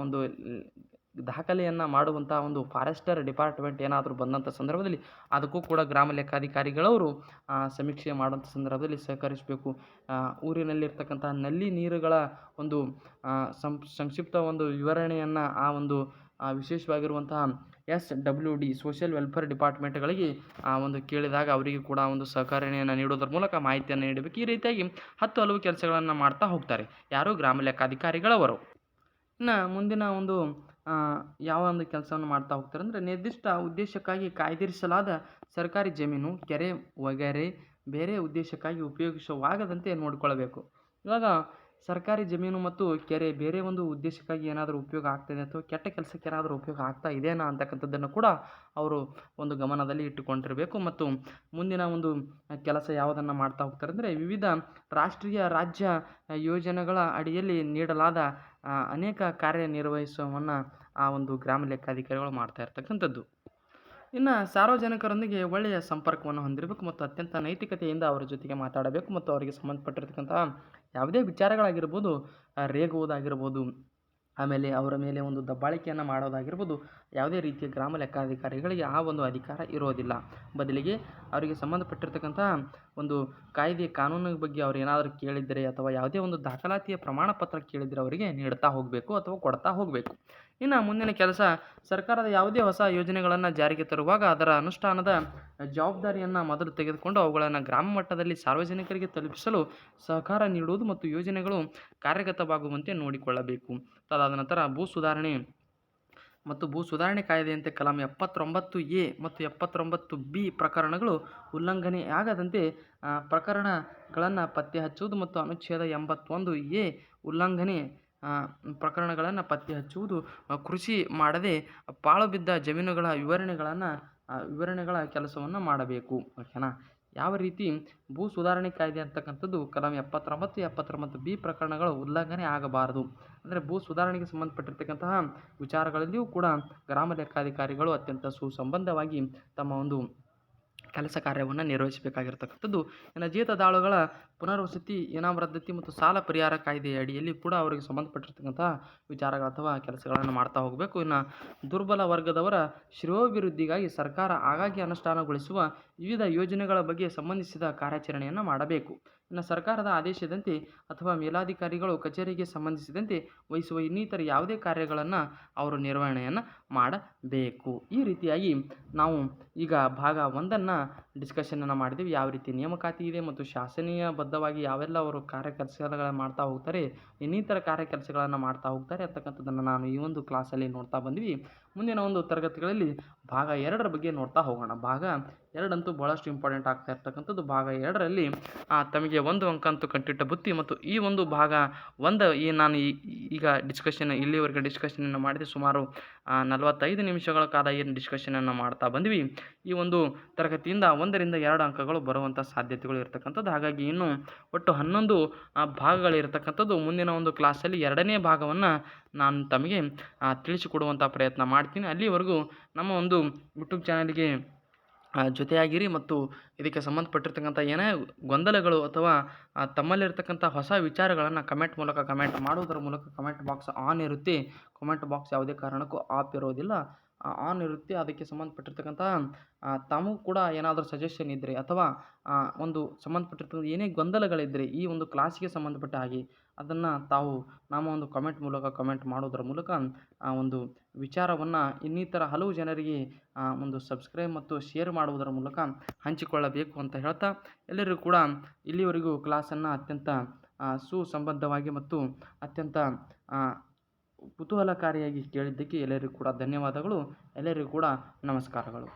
ಒಂದು ದಾಖಲೆಯನ್ನು ಮಾಡುವಂಥ ಒಂದು ಫಾರೆಸ್ಟರ್ ಡಿಪಾರ್ಟ್ಮೆಂಟ್ ಏನಾದರೂ ಬಂದಂಥ ಸಂದರ್ಭದಲ್ಲಿ ಅದಕ್ಕೂ ಕೂಡ ಗ್ರಾಮ ಲೆಕ್ಕಾಧಿಕಾರಿಗಳವರು ಸಮೀಕ್ಷೆ ಮಾಡುವಂಥ ಸಂದರ್ಭದಲ್ಲಿ ಸಹಕರಿಸಬೇಕು. ಊರಿನಲ್ಲಿರ್ತಕ್ಕಂಥ ನಲ್ಲಿ ನೀರುಗಳ ಒಂದು ಸಂಕ್ಷಿಪ್ತ ಒಂದು ವಿವರಣೆಯನ್ನು ಆ ಒಂದು ವಿಶೇಷವಾಗಿರುವಂತಹ SWD ಸೋಷಿಯಲ್ ವೆಲ್ಫೇರ್ ಡಿಪಾರ್ಟ್ಮೆಂಟ್ಗಳಿಗೆ ಒಂದು ಕೇಳಿದಾಗ ಅವರಿಗೆ ಕೂಡ ಒಂದು ಸಹಕರಣೆಯನ್ನು ನೀಡೋದ್ರ ಮೂಲಕ ಮಾಹಿತಿಯನ್ನು ನೀಡಬೇಕು. ಈ ರೀತಿಯಾಗಿ ಹಲವು ಕೆಲಸಗಳನ್ನು ಮಾಡ್ತಾ ಹೋಗ್ತಾರೆ ಯಾರು? ಗ್ರಾಮ ಲೆಕ್ಕಾಧಿಕಾರಿಗಳವರು. ಇನ್ನು ಮುಂದಿನ ಒಂದು ಯಾವ ಒಂದು ಕೆಲಸವನ್ನು ಮಾಡ್ತಾ ಹೋಗ್ತಾರೆ ಅಂದರೆ ನಿರ್ದಿಷ್ಟ ಉದ್ದೇಶಕ್ಕಾಗಿ ಕಾಯ್ದಿರಿಸಲಾದ ಸರ್ಕಾರಿ ಜಮೀನು, ಕೆರೆ ವಗೈರೆ ಬೇರೆ ಉದ್ದೇಶಕ್ಕಾಗಿ ಉಪಯೋಗಿಸುವಾಗದಂತೆ ನೋಡಿಕೊಳ್ಳಬೇಕು. ಇವಾಗ ಸರ್ಕಾರಿ ಜಮೀನು ಮತ್ತು ಕೆರೆ ಬೇರೆ ಒಂದು ಉದ್ದೇಶಕ್ಕಾಗಿ ಏನಾದರೂ ಉಪಯೋಗ ಆಗ್ತಾಯಿದೆ ಅಥವಾ ಕೆಟ್ಟ ಕೆಲಸಕ್ಕೆ ಏನಾದರೂ ಉಪಯೋಗ ಆಗ್ತಾ ಇದೆಯಾ ಅಂತಕ್ಕಂಥದ್ದನ್ನು ಕೂಡ ಅವರು ಒಂದು ಗಮನದಲ್ಲಿ ಇಟ್ಟುಕೊಂಡಿರಬೇಕು. ಮತ್ತು ಮುಂದಿನ ಒಂದು ಕೆಲಸ ಯಾವುದನ್ನು ಮಾಡ್ತಾ ಹೋಗ್ತಾರೆ ಅಂದರೆ ವಿವಿಧ ರಾಷ್ಟ್ರೀಯ ರಾಜ್ಯ ಯೋಜನೆಗಳ ಅಡಿಯಲ್ಲಿ ನೀಡಲಾದ ಅನೇಕ ಕಾರ್ಯನಿರ್ವಹಿಸುವನ್ನು ಆ ಒಂದು ಗ್ರಾಮ ಲೆಕ್ಕಾಧಿಕಾರಿಗಳು ಮಾಡ್ತಾ ಇರ್ತಕ್ಕಂಥದ್ದು. ಇನ್ನು ಸಾರ್ವಜನಿಕರೊಂದಿಗೆ ಒಳ್ಳೆಯ ಸಂಪರ್ಕವನ್ನು ಹೊಂದಿರಬೇಕು ಮತ್ತು ಅತ್ಯಂತ ನೈತಿಕತೆಯಿಂದ ಅವರ ಜೊತೆಗೆ ಮಾತಾಡಬೇಕು ಮತ್ತು ಅವರಿಗೆ ಸಂಬಂಧಪಟ್ಟಿರ್ತಕ್ಕಂಥ ಯಾವುದೇ ವಿಚಾರಗಳಾಗಿರ್ಬೋದು, ರೇಗುವುದಾಗಿರ್ಬೋದು, ಆಮೇಲೆ ಅವರ ಮೇಲೆ ಒಂದು ದಬ್ಬಾಳಿಕೆಯನ್ನು ಮಾಡೋದಾಗಿರ್ಬೋದು, ಯಾವುದೇ ರೀತಿಯ ಗ್ರಾಮ ಲೆಕ್ಕಾಧಿಕಾರಿಗಳಿಗೆ ಆ ಒಂದು ಅಧಿಕಾರ ಇರೋದಿಲ್ಲ. ಬದಲಿಗೆ ಅವರಿಗೆ ಸಂಬಂಧಪಟ್ಟಿರ್ತಕ್ಕಂಥ ಒಂದು ಕಾಯ್ದೆ ಕಾನೂನಿನ ಬಗ್ಗೆ ಅವರು ಏನಾದರೂ ಕೇಳಿದರೆ ಅಥವಾ ಯಾವುದೇ ಒಂದು ದಾಖಲಾತಿಯ ಪ್ರಮಾಣ ಪತ್ರ ಕೇಳಿದರೆ ಅವರಿಗೆ ನೀಡ್ತಾ ಹೋಗಬೇಕು ಅಥವಾ ಕೊಡ್ತಾ ಹೋಗಬೇಕು. ಇನ್ನು ಮುಂದಿನ ಕೆಲಸ ಸರ್ಕಾರದ ಯಾವುದೇ ಹೊಸ ಯೋಜನೆಗಳನ್ನು ಜಾರಿಗೆ ತರುವಾಗ ಅದರ ಅನುಷ್ಠಾನದ ಜವಾಬ್ದಾರಿಯನ್ನು ಮೊದಲು ತೆಗೆದುಕೊಂಡು ಅವುಗಳನ್ನು ಗ್ರಾಮ ಮಟ್ಟದಲ್ಲಿ ಸಾರ್ವಜನಿಕರಿಗೆ ತಲುಪಿಸಲು ಸಹಕಾರ ನೀಡುವುದು ಮತ್ತು ಯೋಜನೆಗಳು ಕಾರ್ಯಗತವಾಗುವಂತೆ ನೋಡಿಕೊಳ್ಳಬೇಕು. ತದಾದ ನಂತರ ಭೂ ಸುಧಾರಣೆ ಕಾಯ್ದೆಯಂತೆ ಕಲಂ 79A ಮತ್ತು 79B ಪ್ರಕರಣಗಳು ಉಲ್ಲಂಘನೆಯಾಗದಂತೆ ಪ್ರಕರಣಗಳನ್ನು ಪತ್ತೆ ಹಚ್ಚುವುದು ಮತ್ತು ಅನುಚ್ಛೇದ 81A ಉಲ್ಲಂಘನೆ ಪ್ರಕರಣಗಳನ್ನು ಪತ್ತೆ ಹಚ್ಚುವುದು, ಕೃಷಿ ಮಾಡದೆ ಪಾಳು ಬಿದ್ದ ಜಮೀನುಗಳ ವಿವರಣೆಗಳನ್ನು ವಿವರಣೆಗಳ ಕೆಲಸವನ್ನು ಮಾಡಬೇಕು. ಓಕೆನಾ. ಯಾವ ರೀತಿ ಭೂ ಸುಧಾರಣೆ ಕಾಯ್ದೆ ಅಂತಕ್ಕಂಥದ್ದು ಕಲಂ 79, 79 ಬಿ ಪ್ರಕರಣಗಳ ಉಲ್ಲಂಘನೆ ಆಗಬಾರದು. ಅಂದರೆ ಭೂ ಸುಧಾರಣೆಗೆ ಸಂಬಂಧಪಟ್ಟಿರ್ತಕ್ಕಂತಹ ವಿಚಾರಗಳಲ್ಲಿಯೂ ಕೂಡ ಗ್ರಾಮ ಲೆಕ್ಕಾಧಿಕಾರಿಗಳು ಅತ್ಯಂತ ಸುಸಂಬದ್ಧವಾಗಿ ತಮ್ಮ ಒಂದು ಕೆಲಸ ಕಾರ್ಯವನ್ನು ನಿರ್ವಹಿಸಬೇಕಾಗಿರ್ತಕ್ಕಂಥದ್ದು. ಇನ್ನು ಜೀತದಾಳುಗಳ ಪುನರ್ವಸತಿ, ಇನಾಮರದ್ದತಿ ಮತ್ತು ಸಾಲ ಪರಿಹಾರ ಕಾಯ್ದೆಯ ಅಡಿಯಲ್ಲಿ ಕೂಡ ಅವರಿಗೆ ಸಂಬಂಧಪಟ್ಟಿರ್ತಕ್ಕಂತಹ ವಿಚಾರಗಳು ಅಥವಾ ಕೆಲಸಗಳನ್ನು ಮಾಡ್ತಾ ಹೋಗಬೇಕು. ಇನ್ನು ದುರ್ಬಲ ವರ್ಗದವರ ಶ್ರೇಯೋಭಿವೃದ್ಧಿಗಾಗಿ ಸರ್ಕಾರ ಆಗಾಗ್ಗೆ ಅನುಷ್ಠಾನಗೊಳಿಸುವ ವಿವಿಧ ಯೋಜನೆಗಳ ಬಗ್ಗೆ ಸಂಬಂಧಿಸಿದ ಕಾರ್ಯಾಚರಣೆಯನ್ನು ಮಾಡಬೇಕು. ಇನ್ನು ಸರ್ಕಾರದ ಆದೇಶದಂತೆ ಅಥವಾ ಮೇಲಾಧಿಕಾರಿಗಳು ಕಚೇರಿಗೆ ಸಂಬಂಧಿಸಿದಂತೆ ವಹಿಸುವ ಇನ್ನಿತರ ಯಾವುದೇ ಕಾರ್ಯಗಳನ್ನು ಅವರು ನಿರ್ವಹಣೆಯನ್ನು ಮಾಡಬೇಕು. ಈ ರೀತಿಯಾಗಿ ನಾವು ಈಗ ಭಾಗ 1 ಡಿಸ್ಕಷನನ್ನು ಮಾಡಿದ್ದೀವಿ. ಯಾವ ರೀತಿ ನೇಮಕಾತಿ ಇದೆ ಮತ್ತು ಶಾಸನೀಯ ಬದ್ಧವಾಗಿ ಯಾವೆಲ್ಲ ಅವರು ಕಾರ್ಯಕೆಲಸಗಳನ್ನು ಮಾಡ್ತಾ ಹೋಗ್ತಾರೆ, ಇನ್ನಿತರ ಕಾರ್ಯಕೆಲಸಗಳನ್ನು ಮಾಡ್ತಾ ಹೋಗ್ತಾರೆ ಅಂತಕ್ಕಂಥದ್ದನ್ನು ನಾನು ಈ ಒಂದು ಕ್ಲಾಸಲ್ಲಿ ನೋಡ್ತಾ ಬಂದ್ವಿ. ಮುಂದಿನ ಒಂದು ತರಗತಿಗಳಲ್ಲಿ ಭಾಗ 2ರ ಬಗ್ಗೆ ನೋಡ್ತಾ ಹೋಗೋಣ. ಭಾಗ 2 ಅಂತೂ ಭಾಳಷ್ಟು ಇಂಪಾರ್ಟೆಂಟ್ ಆಗ್ತಾ ಇರ್ತಕ್ಕಂಥದ್ದು. ಭಾಗ 2ರಲ್ಲಿ ತಮಗೆ 1 ಅಂಕ ಅಂತೂ ಕಂಠಿಟ್ಟ ಬುತ್ತಿ. ಮತ್ತು ಈ ಒಂದು ಭಾಗ 1 ನಾನು ಈಗ ಇಲ್ಲಿವರೆಗೆ ಡಿಸ್ಕಷನನ್ನು ಮಾಡಿದೆ. ಸುಮಾರು 45 ನಿಮಿಷಗಳ ಕಾಲ ಏನು ಡಿಸ್ಕಷನನ್ನು ಮಾಡ್ತಾ ಬಂದ್ವಿ. ಈ ಒಂದು ತರಗತಿಯಿಂದ 1ರಿಂದ 2 ಅಂಕಗಳು ಬರುವಂಥ ಸಾಧ್ಯತೆಗಳು ಇರ್ತಕ್ಕಂಥದ್ದು. ಹಾಗಾಗಿ ಇನ್ನು ಒಟ್ಟು 11 ಭಾಗಗಳಿರ್ತಕ್ಕಂಥದ್ದು. ಮುಂದಿನ ಒಂದು ಕ್ಲಾಸಲ್ಲಿ 2ನೇ ಭಾಗವನ್ನು ನಾನು ತಮಗೆ ತಿಳಿಸಿಕೊಡುವಂಥ ಪ್ರಯತ್ನ ಮಾಡ್ತೀನಿ. ಅಲ್ಲಿವರೆಗೂ ನಮ್ಮ ಒಂದು ಯೂಟ್ಯೂಬ್ ಚಾನಲ್ಗೆ ಜೊತೆಯಾಗಿರಿ ಮತ್ತು ಇದಕ್ಕೆ ಸಂಬಂಧಪಟ್ಟಿರ್ತಕ್ಕಂಥ ಏನೇ ಗೊಂದಲಗಳು ಅಥವಾ ತಮ್ಮಲ್ಲಿರ್ತಕ್ಕಂಥ ಹೊಸ ವಿಚಾರಗಳನ್ನು ಕಮೆಂಟ್ ಮೂಲಕ ಕಮೆಂಟ್ ಮಾಡುವುದರ ಮೂಲಕ, ಕಮೆಂಟ್ ಬಾಕ್ಸ್ ಆನ್ ಇರುತ್ತೆ, ಕಮೆಂಟ್ ಬಾಕ್ಸ್ ಯಾವುದೇ ಕಾರಣಕ್ಕೂ ಆಫ್ ಇರೋದಿಲ್ಲ, ಆನ್ ಇರುತ್ತೆ. ಅದಕ್ಕೆ ಸಂಬಂಧಪಟ್ಟಿರ್ತಕ್ಕಂಥ ತಮಗೂ ಕೂಡ ಏನಾದರೂ ಸಜೆಷನ್ ಇದ್ದರೆ ಅಥವಾ ಒಂದು ಸಂಬಂಧಪಟ್ಟಿರ್ತಕ್ಕಂಥ ಏನೇ ಗೊಂದಲಗಳಿದ್ದರೆ ಈ ಒಂದು ಕ್ಲಾಸಿಗೆ ಸಂಬಂಧಪಟ್ಟ ಹಾಗೆ ಅದನ್ನು ತಾವು ನಮ್ಮ ಒಂದು ಕಮೆಂಟ್ ಮೂಲಕ ಕಮೆಂಟ್ ಮಾಡೋದರ ಮೂಲಕ ಒಂದು ವಿಚಾರವನ್ನು ಇನ್ನಿತರ ಹಲವು ಜನರಿಗೆ ಒಂದು ಸಬ್ಸ್ಕ್ರೈಬ್ ಮತ್ತು ಶೇರ್ ಮಾಡುವುದರ ಮೂಲಕ ಹಂಚಿಕೊಳ್ಳಬೇಕು ಅಂತ ಹೇಳ್ತಾ, ಎಲ್ಲರಿಗೂ ಕೂಡ ಇಲ್ಲಿವರೆಗೂ ಕ್ಲಾಸನ್ನು ಅತ್ಯಂತ ಸುಸಂಬದ್ಧವಾಗಿ ಮತ್ತು ಅತ್ಯಂತ ಕುತೂಹಲಕಾರಿಯಾಗಿ ಕೇಳಿದ್ದಕ್ಕೆ ಎಲ್ಲರಿಗೂ ಕೂಡ ಧನ್ಯವಾದಗಳು. ಎಲ್ಲರಿಗೂ ಕೂಡ ನಮಸ್ಕಾರಗಳು.